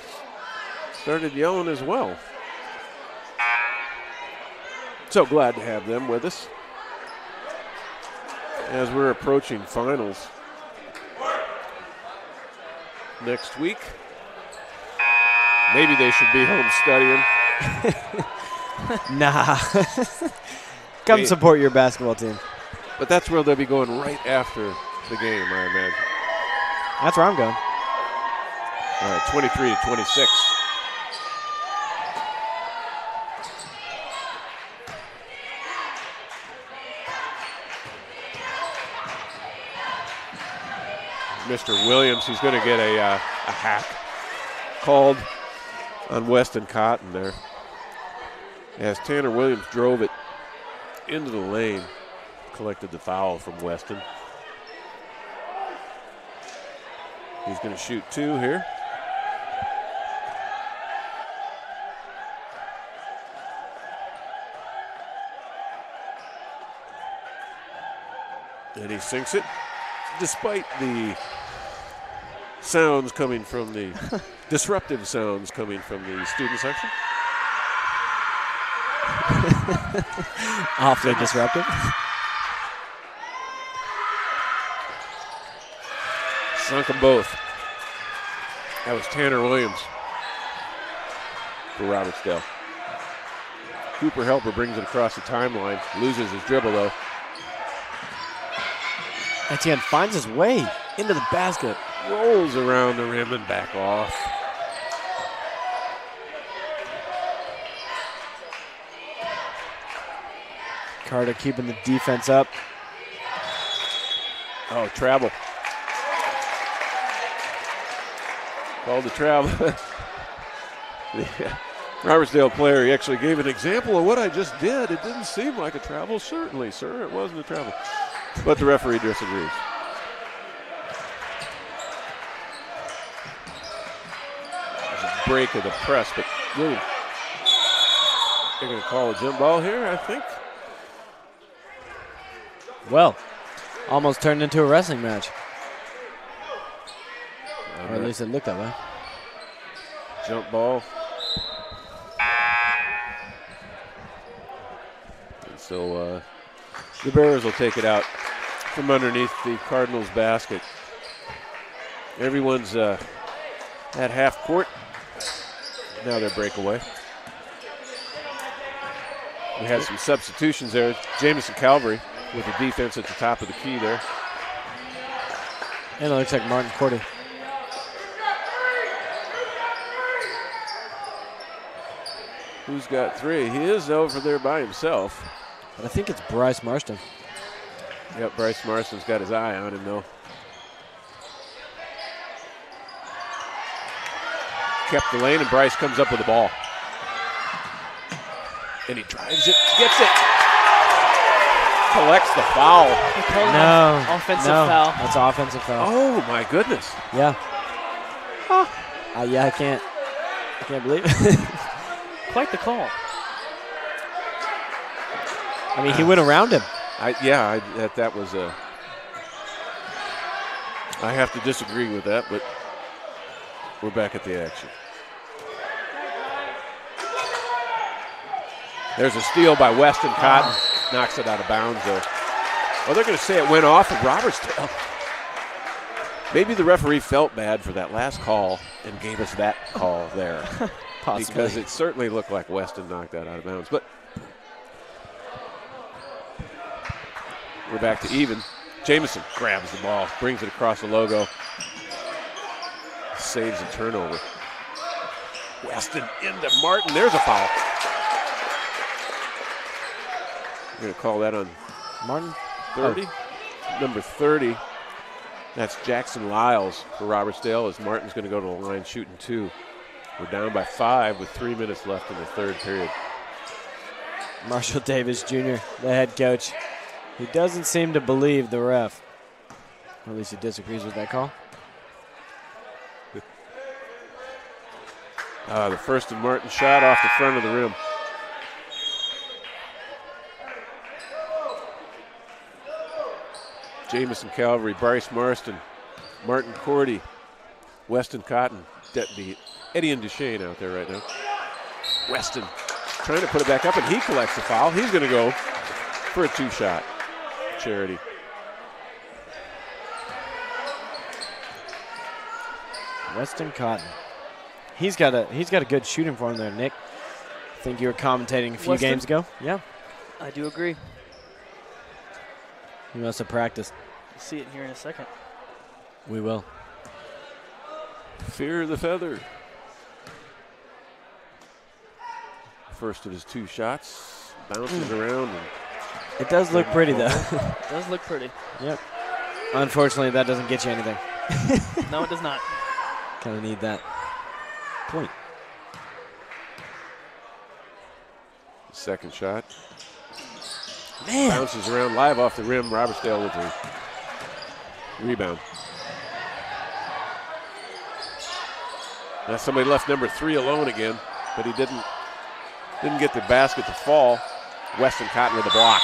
started yelling as well. So glad to have them with us as we're approaching finals next week. Maybe they should be home studying. Nah. Come support your basketball team. But that's where they'll be going right after the game, I imagine. That's where I'm going. All right, 23-26. Mr. Williams, he's going to get a hack called on Weston Cotton there. As Tanner Williams drove it into the lane, collected the foul from Weston. He's going to shoot 2 here. And he sinks it, despite the sounds coming from the disruptive sounds coming from the student section. Awfully disruptive. Sunk them both. That was Tanner Williams for Robertsdale. Cooper Helper brings it across the timeline, loses his dribble though. Etienne finds his way into the basket. Rolls around the rim and back off. Carter keeping the defense up. Oh, travel. Called the travel. Robertsdale player, he actually gave an example of what I just did. It didn't seem like a travel. Certainly, sir, it wasn't a travel. But the referee disagrees. There's a break of the press, but really, they're going to call a jump ball here, I think. Well, almost turned into a wrestling match. Or at least it looked that way. Jump ball. And so the Bears will take it out from underneath the Cardinals basket. Everyone's at half court. Now they're breakaway. We had some substitutions there. Jamison Calvary with the defense at the top of the key there. And it looks like Martin Cordy. Who's got 3? He is over there by himself. But I think it's Bryce Marston. Yep, Bryce Marston's got his eye on him, though. Kept the lane, and Bryce comes up with the ball. And he drives it, gets it. Collects the foul. No. Offensive foul. That's offensive foul. Oh, my goodness. Yeah. Yeah, I can't believe it. Quite the call. I mean, he went around him. That was a. I have to disagree with that, but we're back at the action. There's a steal by Weston Cotton. Knocks it out of bounds there. Well, they're going to say it went off of Robertsdale. Maybe the referee felt bad for that last call and gave us that call there. Possibly. Because it certainly looked like Weston knocked that out of bounds. But we're back to even. Jamison grabs the ball, brings it across the logo, saves a turnover. Weston into Martin. There's a foul. We're going to call that on Martin? 30. Number 30. That's Jackson Lyles for Robertsdale, as Martin's going to go to the line shooting 2. We're down by 5 with 3 minutes left in the third period. Marshall Davis Jr., the head coach. He doesn't seem to believe the ref. Or at least he disagrees with that call. The first of Martin's shot off the front of the rim. Jamison Calvary, Bryce Marston, Martin Cordy, Weston Cotton, Eddie and Duchesne out there right now. Weston trying to put it back up, and he collects the foul. He's going to go for a 2-shot. Charity. Weston Cotton. He's got a good shooting form there, Nick. I think you were commentating a few Weston? games ago. Yeah. I do agree. He must have practiced. We'll see it here in a second. We will. Fear the feather. First of his 2 shots. Bounces around. And it does look pretty, though. It does look pretty. Yep. Unfortunately, that doesn't get you anything. No, it does not. Kind of need that point. second shot. Man. Bounces around live off the rim. Robertsdale with the rebound. Now somebody left number 3 alone again, but he didn't get the basket to fall. Weston Cotton with the block.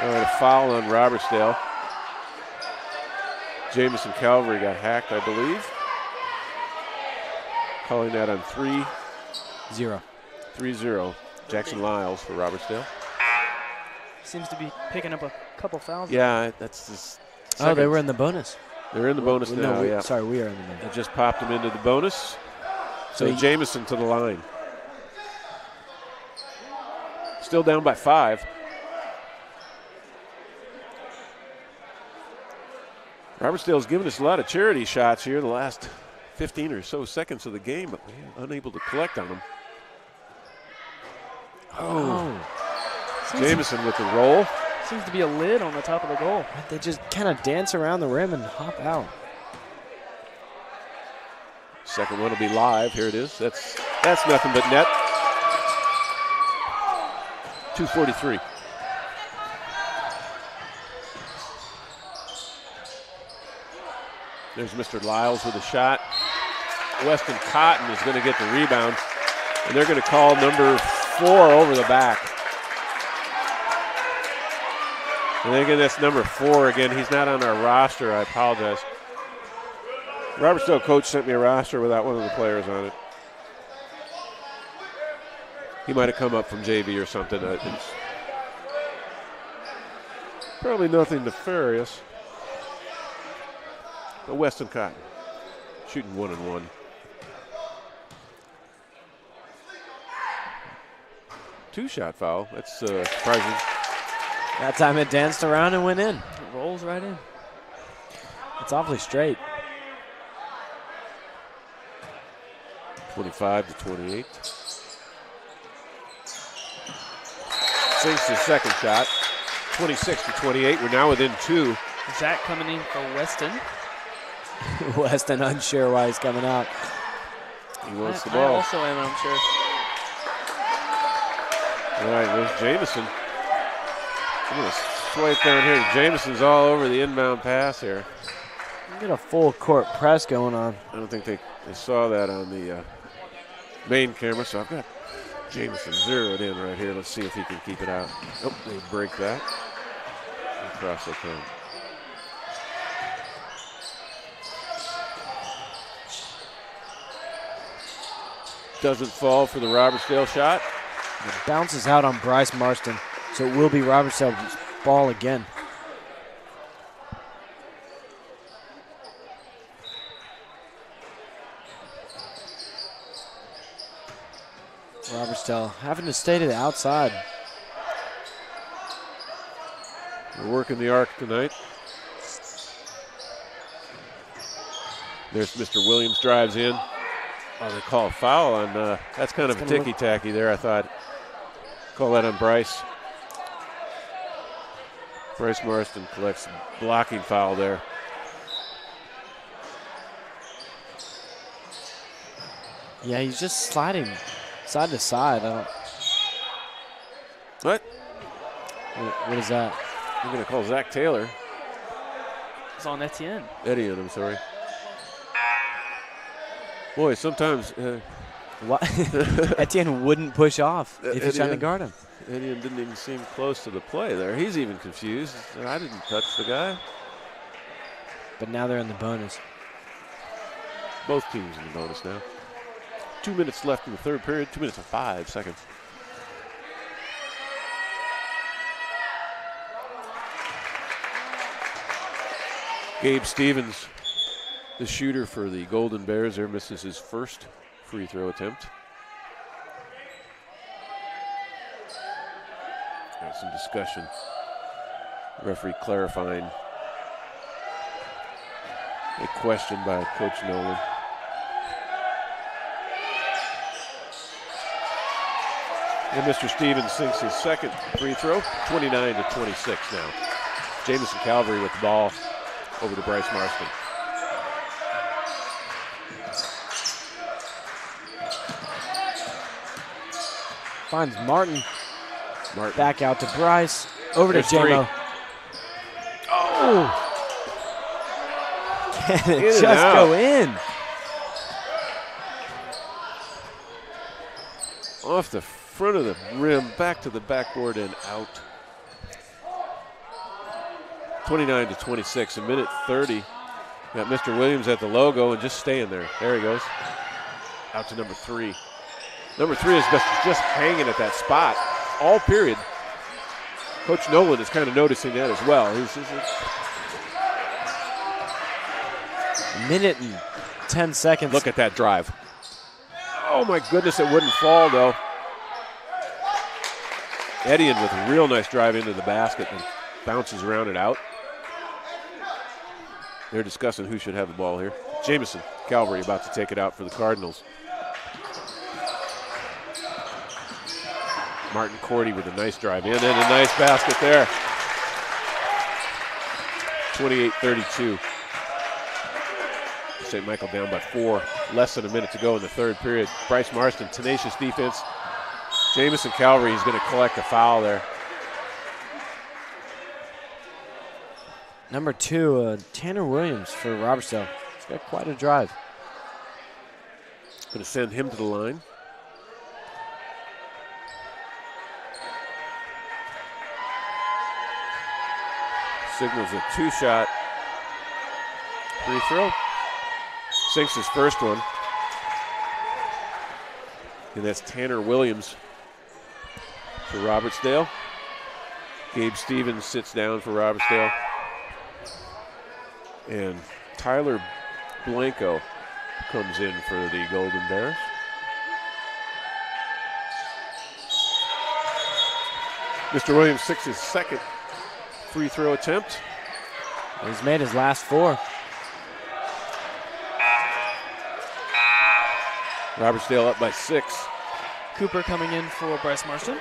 All right, a foul on Robertsdale. Jamison Calvary got hacked, I believe. Calling that on 3-0. 3-0. Jackson Lyles for Robertsdale. Seems to be picking up a couple fouls. Yeah, that's just. Oh, they were in the bonus. They're in the bonus now, yeah. Sorry, we are in the bonus. It just popped him into the bonus. So Jamison to the line. Still down by 5. Robertsdale's given us a lot of charity shots here the last 15 or so seconds of the game, but we're unable to collect on them. Jamison with the roll. Seems to be a lid on the top of the goal. They just kind of dance around the rim and hop out. Second one will be live. Here it is. That's nothing but net. 2:43. There's Mr. Lyles with a shot. Weston Cotton is going to get the rebound, and they're going to call number 4 over the back. And again, that's number 4 again. He's not on our roster. I apologize. Robertsdale coach sent me a roster without one of the players on it. He might have come up from JV or something. It's probably nothing nefarious. But Weston Cotton shooting 1-1. Two-shot foul. That's surprising. That time it danced around and went in. It rolls right in. It's awfully straight. 25-28. Sinks his second shot. 26-28. We're now within 2. Zach coming in for Weston. Weston unsure why he's coming out. He wants the I ball. also am unsure. All right, there's Jamison. I'm going to swipe down here. Jamison's all over the inbound pass here. Get a full court press going on. I don't think they saw that on the main camera, so I've got Jamison zeroed in right here. Let's see if he can keep it out. Oh, they break that. Across the come. Doesn't fall for the Robertsdale shot. It bounces out on Bryce Marston, so it will be Robertsdale's ball again. Robertsdale having to stay to the outside. We're working the arc tonight. There's Mr. Williams, drives in. Oh, they call a foul on, that's kind of a ticky-tacky there, I thought. Call that on Bryce. Bryce Marston collects blocking foul there. Yeah, he's just sliding side to side. What? What is that? We're going to call Zach Taylor. It's on Etienne. Etienne, I'm sorry. Boy, sometimes Etienne wouldn't push off if he's trying to guard him. Etienne didn't even seem close to the play there. He's even confused. I didn't touch the guy. But now they're in the bonus. Both teams in the bonus now. 2 minutes left in the third period. 2 minutes and 5 seconds. Gabe Stevens, the shooter for the Golden Bears, there misses his first free throw attempt. Got some discussion. Referee clarifying a question by Coach Nolan. And Mr. Stevens sinks his second free throw, 29-26 now. Jamison Calvary with the ball over to Bryce Marston. Finds Martin. Back out to Bryce. Over There's to JMO. Oh! Can it just go in? Off the front of the rim, back to the backboard and out. 29-26, a minute 30. Got Mr. Williams at the logo and just staying there. There he goes. Out to number 3. Number 3 is just hanging at that spot all period. Coach Nolan is kind of noticing that as well. Minute and 10 seconds. Look at that drive. Oh my goodness, it wouldn't fall though. Etienne with a real nice drive into the basket and bounces around it out. They're discussing who should have the ball here. Jamison Calvary about to take it out for the Cardinals. Martin Cordy with a nice drive in and a nice basket there. 28-32. St. Michael down by 4. less than a minute to go in the third period. Bryce Marston, tenacious defense. Jamison Calvary is going to collect a foul there. Number 2, Tanner Williams for Robertsdale. He's got quite a drive. Going to send him to the line. Signals a 2-shot free throw. Sinks his first one. And that's Tanner Williams for Robertsdale. Gabe Stevens sits down for Robertsdale. And Tyler Blanco comes in for the Golden Bears. Mr. Williams six his second free throw attempt. He's made his last 4. Robertsdale up by 6. Cooper coming in for Bryce Marston.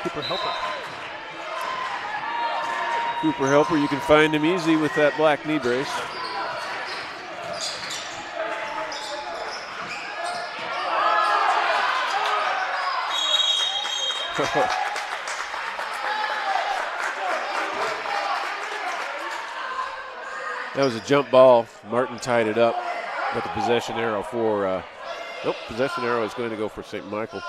Cooper Helper. Cooper Helper, you can find him easy with that black knee brace. That was a jump ball. Martin tied it up, but the possession arrow for, possession arrow is going to go for St. Michael.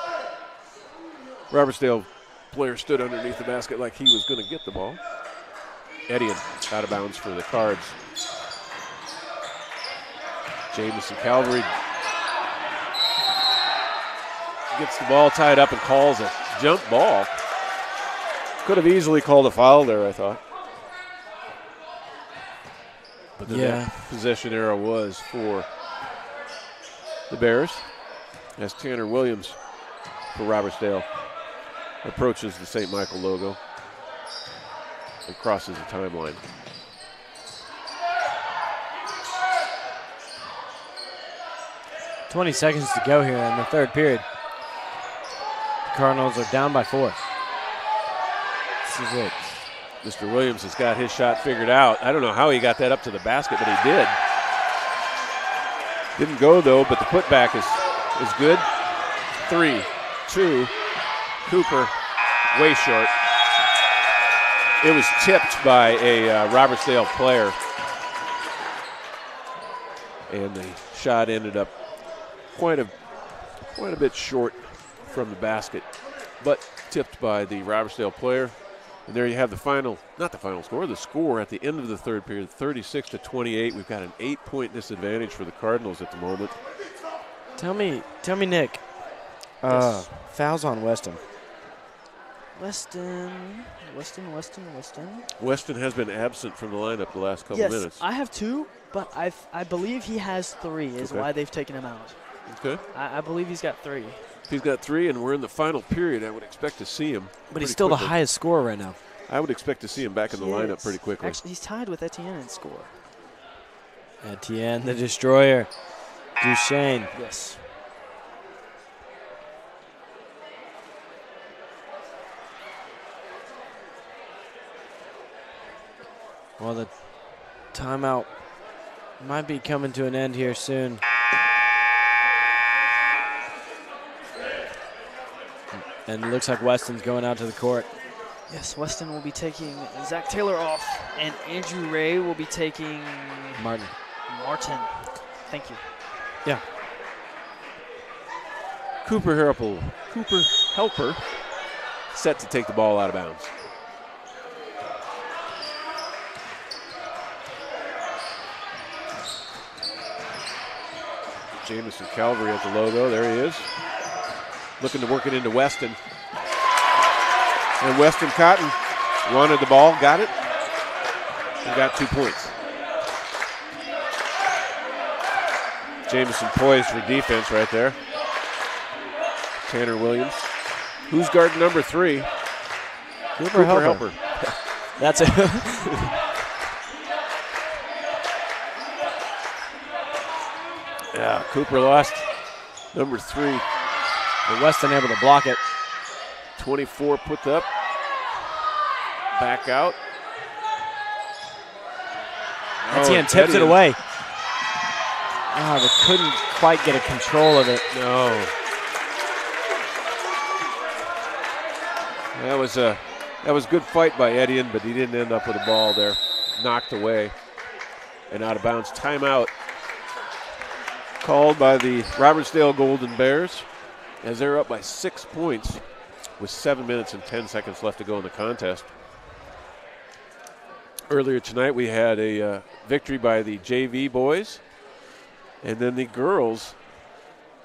Robertsdale player stood underneath the basket like he was going to get the ball. Edian out of bounds for the Cards. Jamison Calvary gets the ball tied up and calls a jump ball. Could have easily called a foul there, I thought. But then that possession arrow was for the Bears. As Tanner Williams for Robertsdale approaches the St. Michael logo and crosses the timeline. $20 seconds to go here in the third period. The Cardinals are down by 4. This is it. Mr. Williams has got his shot figured out. I don't know how he got that up to the basket, but he did. Didn't go, though, but the putback is good. 3, 2, Cooper, way short. It was tipped by a Robertsdale player, and the shot ended up quite a bit short from the basket, but tipped by the Robertsdale player. And there you have the final, not the final score, the score at the end of the third period, 36-28. We've got an 8-point disadvantage for the Cardinals at the moment. Tell me, Nick. Yes. Fouls on Weston. Weston. Weston has been absent from the lineup the last couple Yes, minutes. I have 2, but I believe he has 3 is Okay. why they've taken him out. Okay. I believe he's got 3. If he's got 3 and we're in the final period, I would expect to see him. But he's still quickly. the highest scorer right now. I would expect to see him back in the lineup Yes. pretty quickly. Actually, he's tied with Etienne in score. Etienne, the destroyer. Duchesne. Yes. Well, the timeout might be coming to an end here soon. And it looks like Weston's going out to the court. Yes, Weston will be taking Zach Taylor off, and Andrew Ray will be taking Martin. Thank you. Yeah. Cooper Helper set to take the ball out of bounds. Jamison Calvary at the logo. There he is. Looking to work it into Weston. And Weston Cotton wanted the ball, got it, and got 2 points. Jamison poised for defense right there. Tanner Williams. Who's guarding number 3? Cooper Helper. That's it. Yeah, Cooper lost number 3. But Weston able to block it. 24 put up. Back out. Etienne Oh, tips it away. They couldn't quite get a control of it. No. That was good fight by Etienne, but he didn't end up with the ball there. Knocked away and out of bounds. Timeout called by the Robertsdale Golden Bears as they're up by 6 points with 7 minutes and 10 seconds left to go in the contest. Earlier tonight we had a victory by the JV boys, and then the girls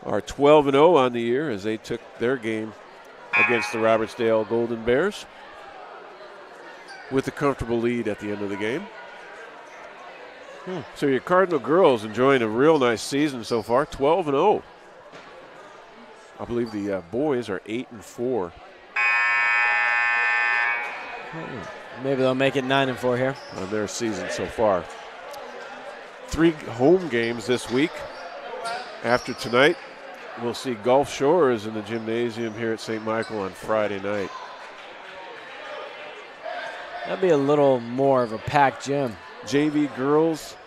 are 12-0 on the year as they took their game against the Robertsdale Golden Bears with a comfortable lead at the end of the game. So your Cardinal girls enjoying a real nice season so far, 12-0. I believe the boys are 8-4. Maybe they'll make it 9-4 here on their season so far. 3 home games this week. After tonight, we'll see Gulf Shores in the gymnasium here at St. Michael on Friday night. That'd be a little more of a packed gym. JV girls,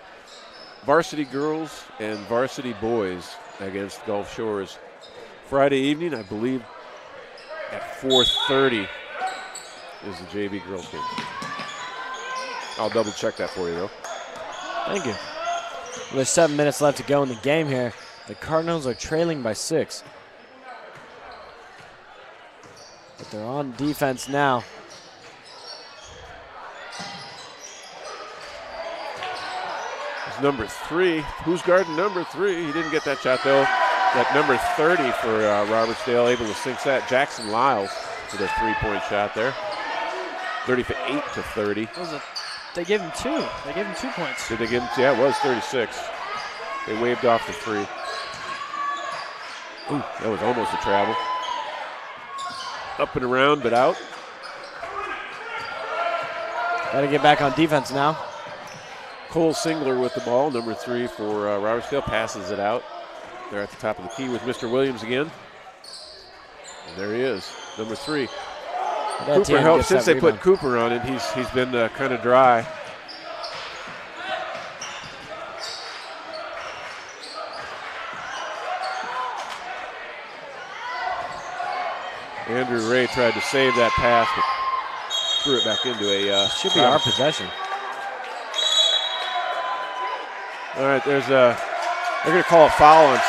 varsity girls, and varsity boys against Gulf Shores. Friday evening, I believe, at 4:30 is the JV girls game. I'll double check that for you, though. Thank you. Well, there's 7 minutes left to go in the game here. The Cardinals are trailing by 6. But they're on defense now. It's number 3. Who's guarding number 3? He didn't get that shot, though. That number 30 for Robertsdale, able to sink that. Jackson Lyles with a 3-point shot there. 38 to 30. They gave him 2. They gave him 2 points. Did they give him? Yeah, it was 36. They waved off the 3. Ooh, that was almost a travel. Up and around, but out. Got to get back on defense now. Cole Singler with the ball, number 3 for Robertsdale, passes it out. They're at the top of the key with Mr. Williams again. And there he is, number 3. Cooper helps. Since they put Cooper on him, he's been kind of dry. Andrew Ray tried to save that pass, but threw it back into a. Should be our possession. All right, they're going to call a foul on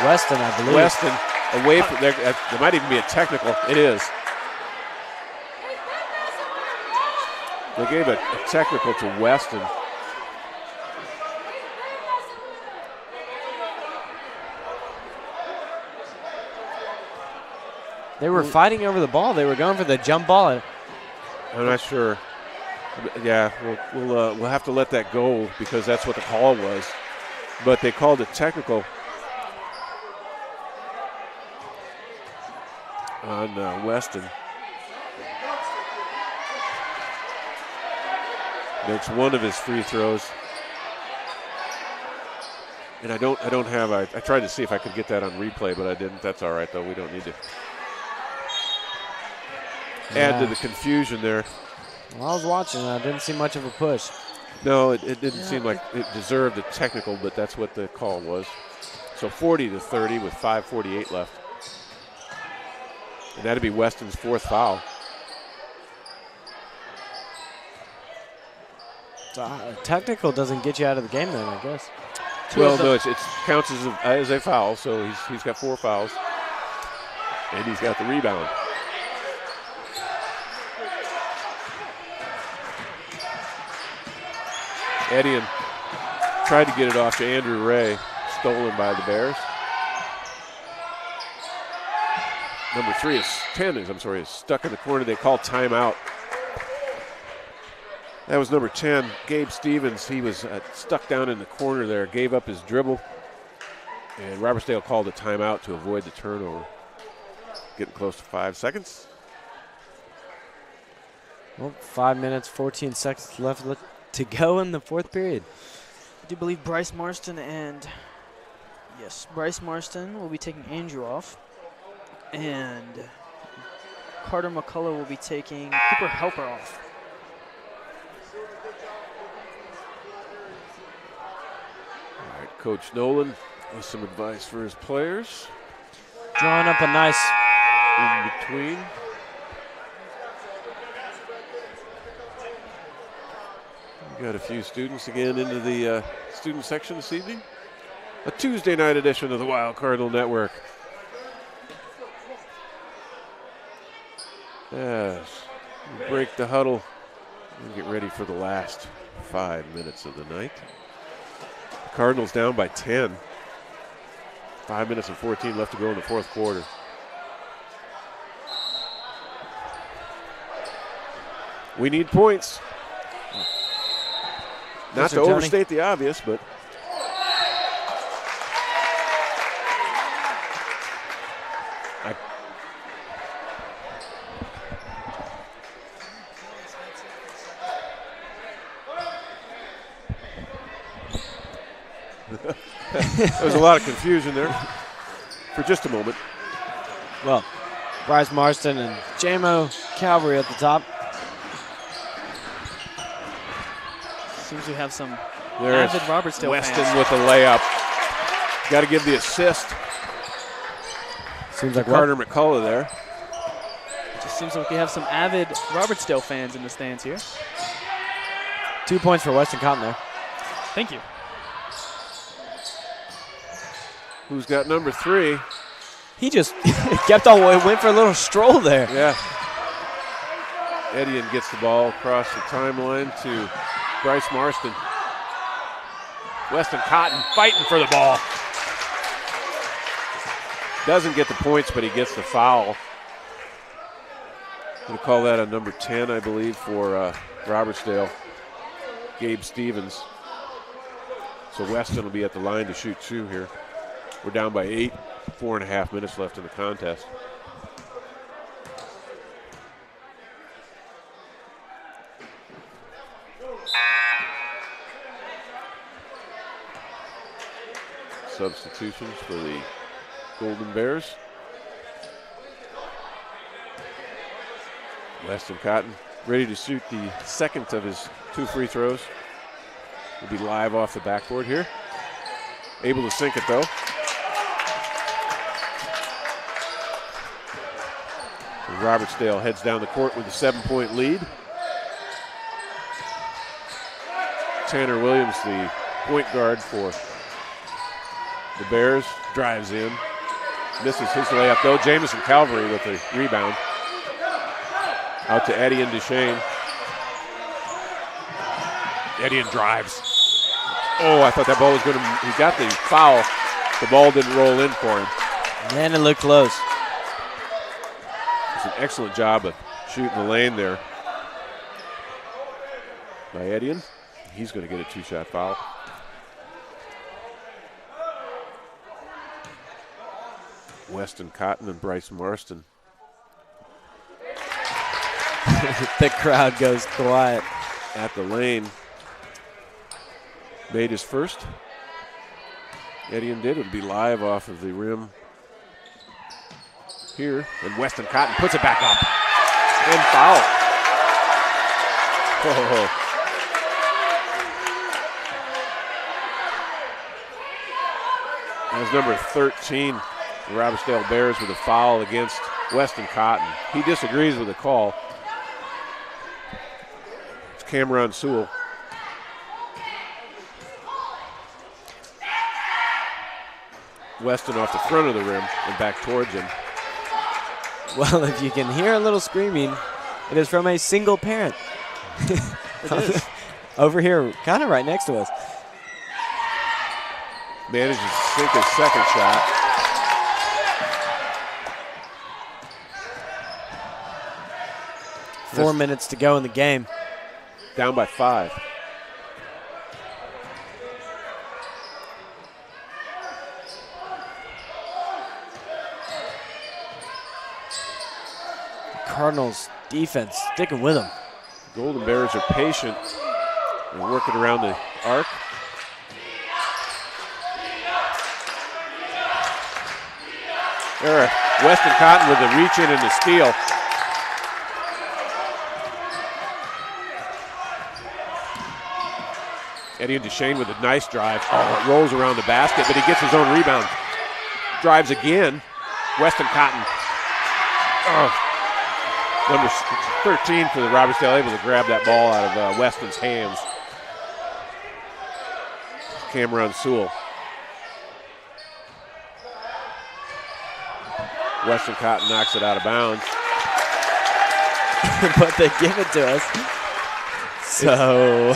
Weston, I believe. Weston away from there. There might even be a technical. It is. They gave a technical to Weston. They were fighting over the ball. They were going for the jump ball. I'm not sure. Yeah, we'll have to let that go because that's what the call was. But they called it technical on Weston. Makes one of his free throws. And I don't have. I tried to see if I could get that on replay, but I didn't. That's all right though. We don't need to add to the confusion there. Well, I was watching. I didn't see much of a push. No, it didn't seem like it deserved a technical, but that's what the call was. So 40 to 30 with 5:48 left. And that'd be Weston's 4th foul. Technical doesn't get you out of the game then, I guess. Well, no, it counts as a foul, so he's got 4 fouls. And he's got the rebound. Etienne tried to get it off to Andrew Ray, stolen by the Bears. Number 10 is stuck in the corner. They call timeout. That was number 10, Gabe Stevens. He was stuck down in the corner there, gave up his dribble. And Robertsdale called a timeout to avoid the turnover. Getting close to 5 seconds. Well, 5 minutes, 14 seconds left to go in the 4th period. I do believe Bryce Marston will be taking Andrew off. And Carter McCullough will be taking Cooper Helper off. Coach Nolan with some advice for his players. Drawing up a nice in between. We got a few students again into the student section this evening. A Tuesday night edition of the Wild Cardinal Network. As we break the huddle and get ready for the last 5 minutes of the night. The Cardinals down by 10. 5 minutes and 14 left to go in the fourth quarter. We need points. Not to overstate the obvious, but there was a lot of confusion there for just a moment. Well, Bryce Marston and JMO Calvary at the top. Seems we have some There's avid Robertsdale Weston fans. with the layup. Got to give the assist. Seems like Carter McCullough there. Just seems like we have some avid Robertsdale fans in the stands here. 2 points for Weston Cotton there. Thank you. Who's got number 3? He just kept on, went for a little stroll there. Yeah. Edian gets the ball across the timeline to Bryce Marston. Weston Cotton fighting for the ball. Doesn't get the points, but he gets the foul. Going to call that a number 10, I believe, for Robertsdale. Gabe Stevens. So Weston will be at the line to shoot 2 here. We're down by 8, 4.5 minutes left in the contest. Substitutions for the Golden Bears. Weston Cotton ready to shoot the second of his 2 free throws. Will be live off the backboard here. Able to sink it though. And Robertsdale heads down the court with a 7-point lead. Tanner Williams, the point guard for the Bears, drives in. Misses his layup though. Jamison Calvary with the rebound. Out to Eddie and Duchesne. Eddie drives. Oh, I thought that ball was going to, he got the foul. The ball didn't roll in for him. Man, it looked close. It's an excellent job of shooting the lane there by Edian. He's going to get a 2-shot foul. Weston Cotton and Bryce Marston. The crowd goes quiet. At the lane. Made his first. Edian did. It'll be live off of the rim here. And Weston Cotton puts it back up. And foul. Oh. That was number 13. The Robertsdale Bears with a foul against Weston Cotton. He disagrees with the call. It's Cameron Sewell. Weston off the front of the rim and back towards him. Well, if you can hear a little screaming, it is from a single parent. It is. Over here, kind of right next to us. Manages to sink his second shot. Four minutes to go in the game. Down by 5. Cardinals defense sticking with them. Golden Bears are patient and working around the arc. There, Weston Cotton with the reach in and the steal. Eddie Duchesne with a nice drive. Oh, it rolls around the basket, but he gets his own rebound. Drives again. Weston Cotton. Oh. Number 13 for the Robertsdale, able to grab that ball out of Weston's hands. Cameron Sewell. Weston Cotton knocks it out of bounds. But they give it to us. So.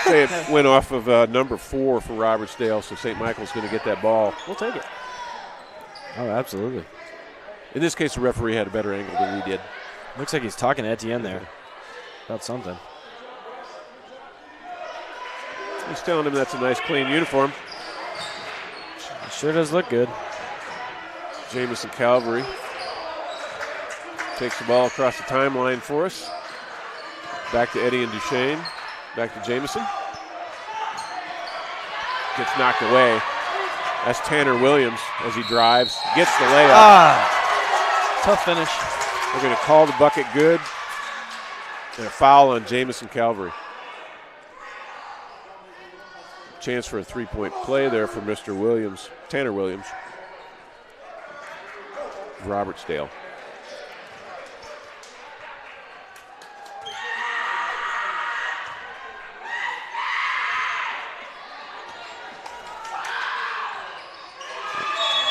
Say it went off of number 4 for Robertsdale, so St. Michael's going to get that ball. We'll take it. Oh, absolutely. In this case, the referee had a better angle than we did. Looks like he's talking to Etienne there about something. He's telling him that's a nice, clean uniform. It sure does look good. Jamison Calvary takes the ball across the timeline for us. Back to Eddie and Duchesne. Back to Jamison. Gets knocked away. That's Tanner Williams as he drives. Gets the layup. Tough finish. They're going to call the bucket good. And a foul on Jamison Calvary. Chance for a three-point play there for Mr. Williams, Tanner Williams. Robertsdale.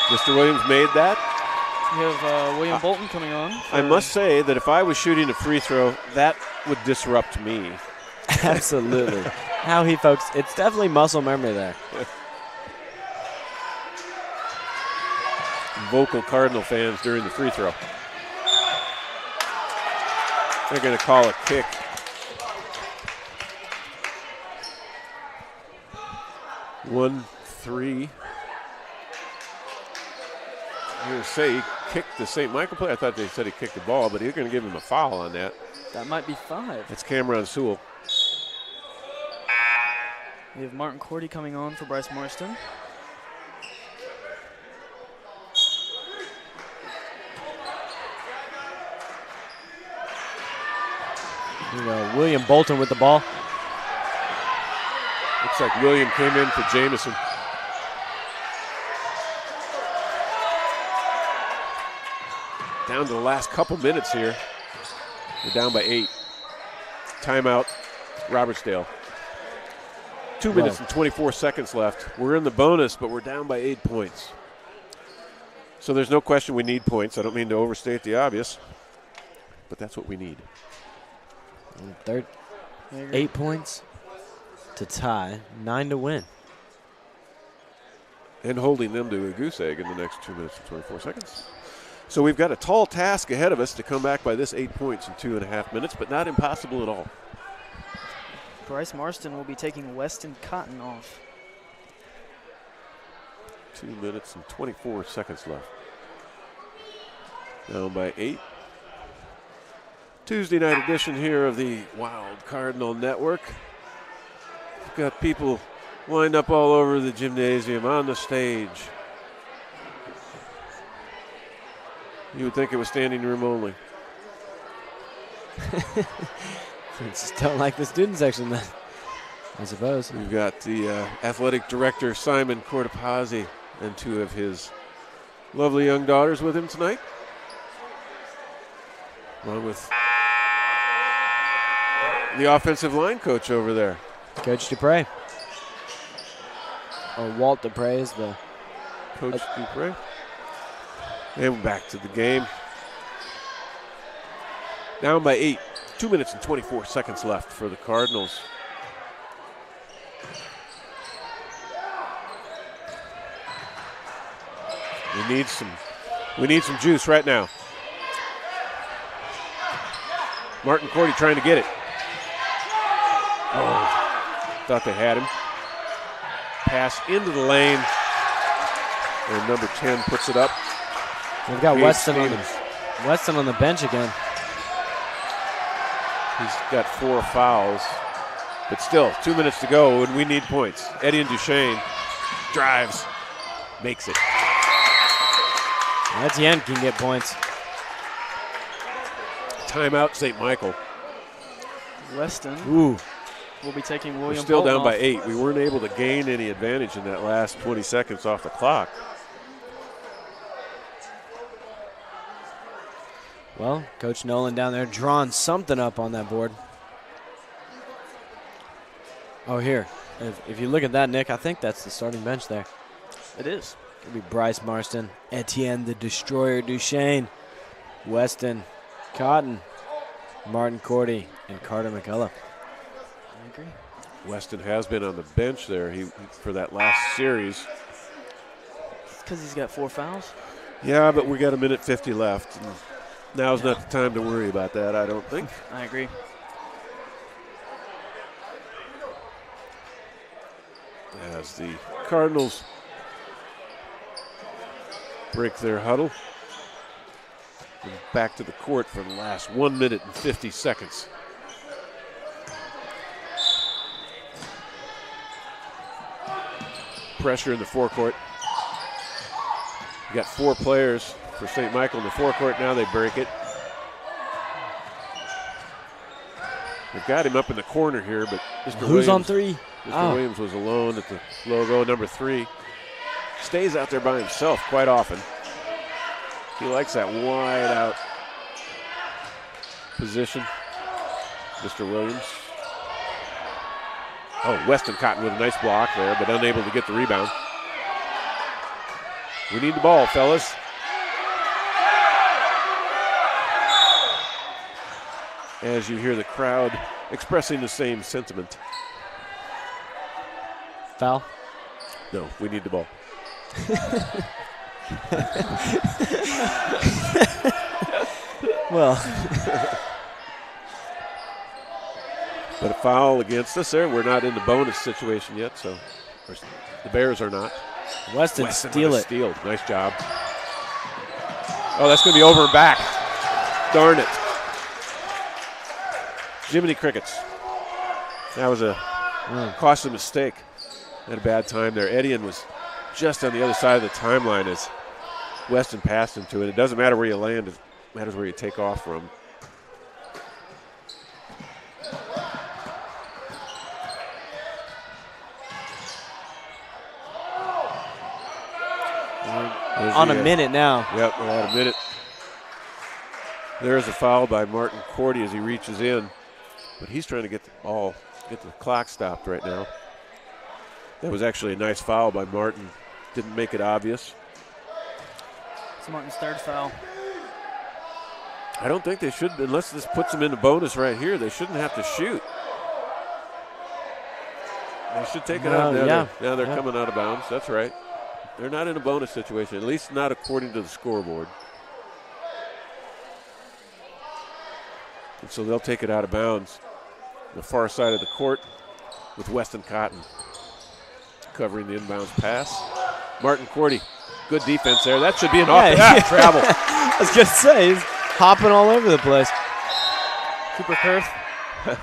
Mr. Williams made that. We have William Bolton coming on. I must say that if I was shooting a free throw, that would disrupt me. Absolutely. How he folks, it's definitely muscle memory there. Vocal Cardinal fans during the free throw. They're going to call a kick. One, three. I'm going to say he kicked the St. Michael player. I thought they said he kicked the ball, but he's going to give him a foul on that. That might be 5. That's Cameron Sewell. We have Martin Cordy coming on for Bryce Marston. William Bolton with the ball. Looks like William came in for Jamison. Down to the last couple minutes here. We're down by 8. Timeout, Robertsdale. 2 minutes and 24 seconds left. We're in the bonus, but we're down by 8 points. So there's no question we need points. I don't mean to overstate the obvious, but that's what we need. 8 points to tie, 9 to win. And holding them to a goose egg in the next 2 minutes and 24 seconds. So we've got a tall task ahead of us to come back by this 8 points in 2.5 minutes, but not impossible at all. Bryce Marston will be taking Weston Cotton off. 2 minutes and 24 seconds left. Down by 8. Tuesday night edition here of the Wild Cardinal Network. We've got people lined up all over the gymnasium, on the stage. You would think it was standing room only. Just don't like the student section then, I suppose. We've got the athletic director, Simon Cortopazzi, and 2 of his lovely young daughters with him tonight. Along with the offensive line coach over there. Coach Dupre. Or Walt Dupre is the Coach Dupre. And we're back to the game. Down by 8. 2 minutes and 24 seconds left for the Cardinals. We need some juice right now. Martin Cordy trying to get it. Oh, thought they had him. Pass into the lane. And number 10 puts it up. We've got Weston Stevens. on the bench again. He's got 4 fouls. But still, 2 minutes to go, and we need points. Eddie and Duchesne drives, makes it. Etienne can get points. Timeout, St. Michael. Weston. Ooh. will be taking We're William still Bolton down by off. 8. We weren't able to gain any advantage in that last 20 seconds off the clock. Well, Coach Nolan down there drawing something up on that board. Oh, here. If you look at that, Nick, I think that's the starting bench there. It is. It'll be Bryce Marston, Etienne the Destroyer Duchesne, Weston Cotton, Martin Cordy, and Carter McCullough. I agree. Weston has been on the bench there for that last series. It's because he's got 4 fouls. Yeah, but we got 1:50 left. And now's not the time to worry about that, I don't think. I agree. As the Cardinals break their huddle. And back to the court for the last 1 minute and 50 seconds. Pressure in the forecourt. You got 4 players for St. Michael in the forecourt. Now they break it. They've got him up in the corner here, but Mr. Who's Williams, on 3? Mr. Williams was alone at the logo, number 3. Stays out there by himself quite often. He likes that wide out position, Mr. Williams. Oh, Weston Cotton with a nice block there, but unable to get the rebound. We need the ball, fellas. As you hear the crowd expressing the same sentiment. Foul? No, we need the ball. Well. But a foul against us there. We're not in the bonus situation yet, so the Bears are not. Weston steal with a it. steal. Nice job. Oh, that's going to be over and back. Darn it. Jiminy Crickets. That was a costly mistake. Had a bad time there. Etienne was just on the other side of the timeline as Weston passed him to it. It doesn't matter where you land. It matters where you take off from. On a minute now. Yep, we're at a minute. There's a foul by Martin Cordy as he reaches in. But he's trying to get the ball, get the clock stopped right now. That was actually a nice foul by Martin. Didn't make it obvious. It's Martin's 3rd foul. I don't think they should, unless this puts them in the bonus right here, they shouldn't have to shoot. They should take it out. Now they're coming out of bounds. That's right. They're not in a bonus situation, at least not according to the scoreboard. And so they'll take it out of bounds. The far side of the court with Weston Cotton covering the inbounds pass. Martin Cordy, good defense there. That should be an off travel. I was going to say, he's hopping all over the place. Cooper Kurth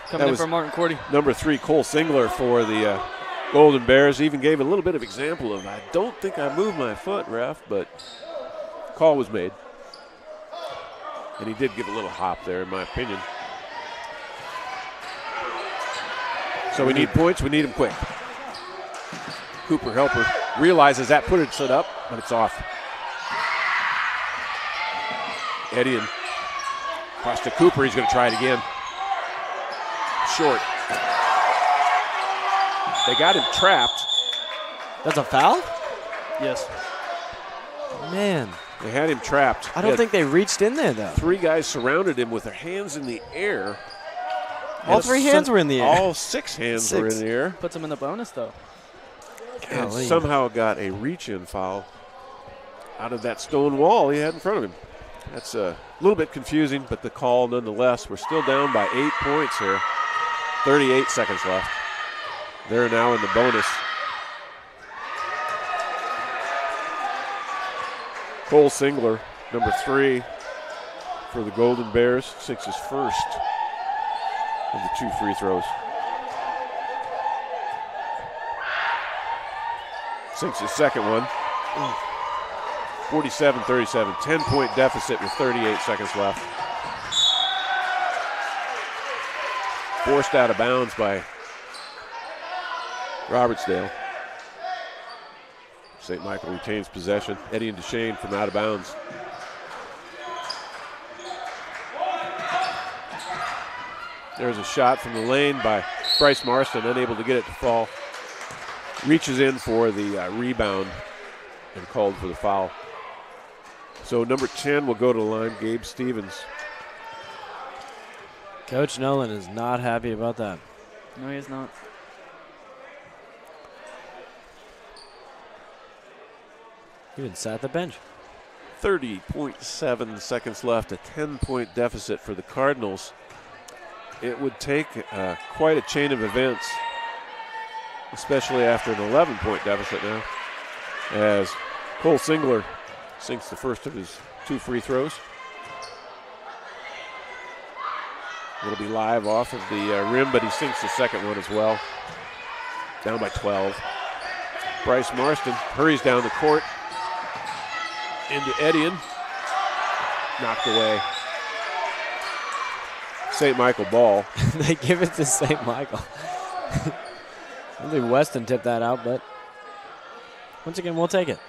coming in for Martin Cordy. Number 3, Cole Singler for the Golden Bears. Even gave a little bit of example of, I don't think I moved my foot, ref, but call was made. And he did give a little hop there, in my opinion. So we need points. We need them quick. Cooper Helper realizes that put it up, but it's off. Etienne across to Cooper. He's going to try it again. Short. They got him trapped. That's a foul? Yes. Man. They had him trapped. I don't think they reached in there, though. 3 guys surrounded him with their hands in the air. All 3 hands were in the air. All 6 hands were in the air. Puts him in the bonus, though. And somehow got a reach-in foul out of that stone wall he had in front of him. That's a little bit confusing, but the call nonetheless. We're still down by 8 points here. 38 seconds left. They're now in the bonus. Cole Singler, number 3 for the Golden Bears, sinks his first of the 2 free throws. Sinks his second one. 47-37, 10-point deficit with 38 seconds left. Forced out of bounds by Robertsdale. St. Michael retains possession. Eddie and Duchesne from out of bounds. There's a shot from the lane by Bryce Marston, unable to get it to fall. Reaches in for the rebound and called for the foul. So number 10 will go to the line, Gabe Stevens. Coach Nolan is not happy about that. No, he is not. He even sat the bench. 30.7 seconds left, a 10-point deficit for the Cardinals. It would take quite a chain of events, especially after an 11-point deficit now, as Cole Singler sinks the first of his 2 free throws. It'll be live off of the rim, but he sinks the second one as well. Down by 12. Bryce Marston hurries down the court into Edian. Knocked away. St. Michael ball. They give it to St. Michael. I think Weston tipped that out, but once again, we'll take it.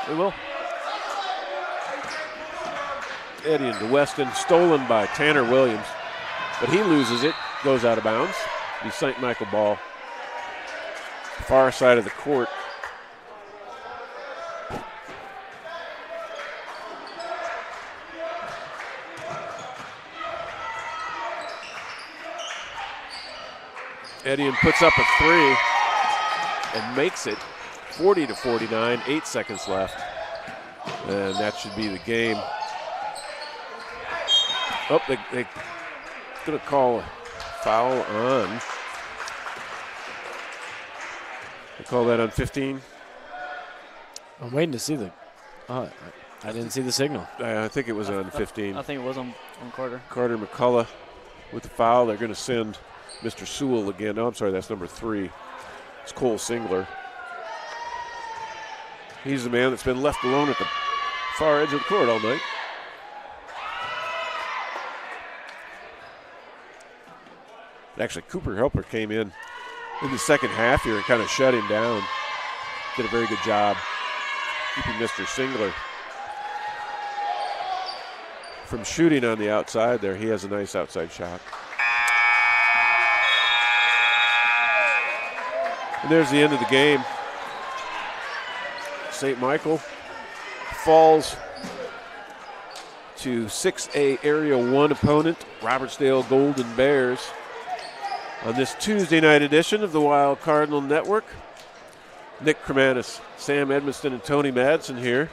We will. Edian to Weston, stolen by Tanner Williams, but he loses it, goes out of bounds. The St. Michael ball. Far side of the court. Edian puts up a 3 and makes it 40-49, 8 seconds left. And that should be the game. Oh, they're going to call a foul on. They call that on 15. I'm waiting to see the. I didn't see the signal. I think it was on 15. I think it was on Carter. Carter McCullough with the foul. They're going to send Mr. Sewell again. No, I'm sorry, that's number 3. It's Cole Singler. He's the man that's been left alone at the far edge of the court all night. Actually, Cooper Helper came in the second half here and kind of shut him down. Did a very good job keeping Mr. Singler from shooting on the outside there. He has a nice outside shot. And there's the end of the game. St. Michael falls to 6A Area 1 opponent, Robertsdale Golden Bears, on this Tuesday night edition of the Wild Cardinal Network. Nick Kremanis, Sam Edmiston, and Tony Madsen here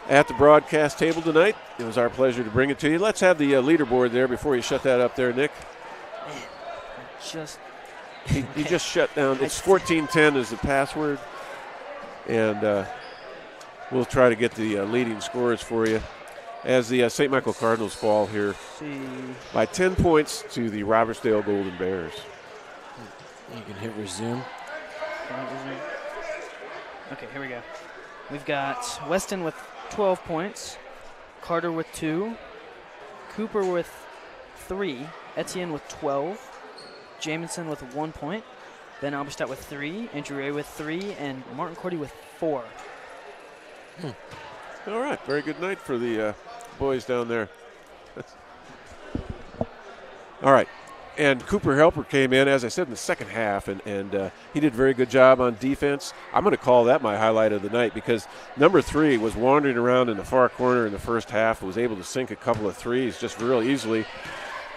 at the broadcast table tonight. It was our pleasure to bring it to you. Let's have the leaderboard there before you shut that up there, Nick. He just shut down. It's 1410 is the password. And we'll try to get the leading scorers for you as the St. Michael Cardinals fall here by 10 points to the Robertsdale Golden Bears. You can hit resume. Okay, here we go. We've got Weston with 12 points, Carter with 2, Cooper with 3, Etienne with 12, Jamison with 1 point, Ben Alberstadt with 3, Andrew Ray with 3, and Martin Cordy with 4. All right, very good night for the boys down there. All right, and Cooper Helper came in, as I said, in the second half, and he did a very good job on defense. I'm going to call that my highlight of the night because number 3 was wandering around in the far corner in the first half, was able to sink a couple of threes just real easily.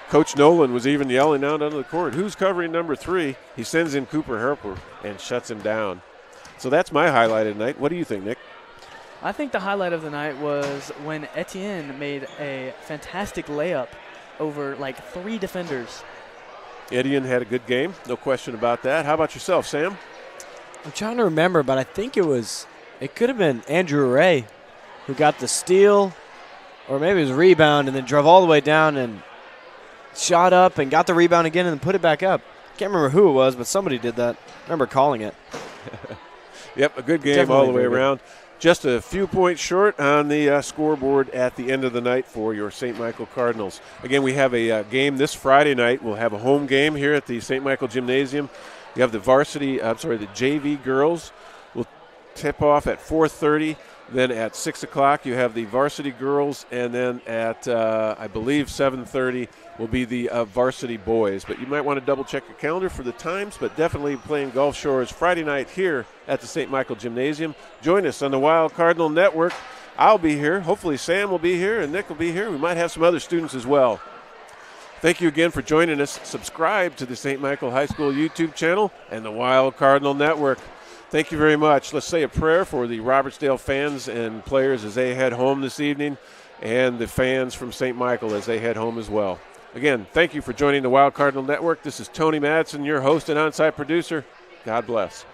Coach Nolan was even yelling out onto the court, who's covering number 3? He sends in Cooper Helper and shuts him down. So that's my highlight of the night. What do you think, Nick? I think the highlight of the night was when Etienne made a fantastic layup over like 3 defenders. Etienne had a good game, no question about that. How about yourself, Sam? I'm trying to remember, but I think it could have been Andrew Ray who got the steal, or maybe it was rebound and then drove all the way down and shot up and got the rebound again and then put it back up. Can't remember who it was, but somebody did that. I remember calling it. Yep, a good game Definitely all the way very good. around. Just a few points short on the scoreboard at the end of the night for your St. Michael Cardinals. Again, we have a game this Friday night. We'll have a home game here at the St. Michael Gymnasium You have the the JV girls will tip off at 4:30. Then at 6 o'clock, you have the varsity girls, and then at, I believe, 7:30 will be the varsity boys. But you might want to double-check your calendar for the times, but definitely playing Gulf Shores Friday night here at the St. Michael Gymnasium. Join us on the Wild Cardinal Network. I'll be here. Hopefully Sam will be here and Nick will be here. We might have some other students as well. Thank you again for joining us. Subscribe to the St. Michael High School YouTube channel and the Wild Cardinal Network. Thank you very much. Let's say a prayer for the Robertsdale fans and players as they head home this evening, and the fans from St. Michael as they head home as well. Again, thank you for joining the Wild Cardinal Network. This is Tony Madsen, your host and on-site producer. God bless.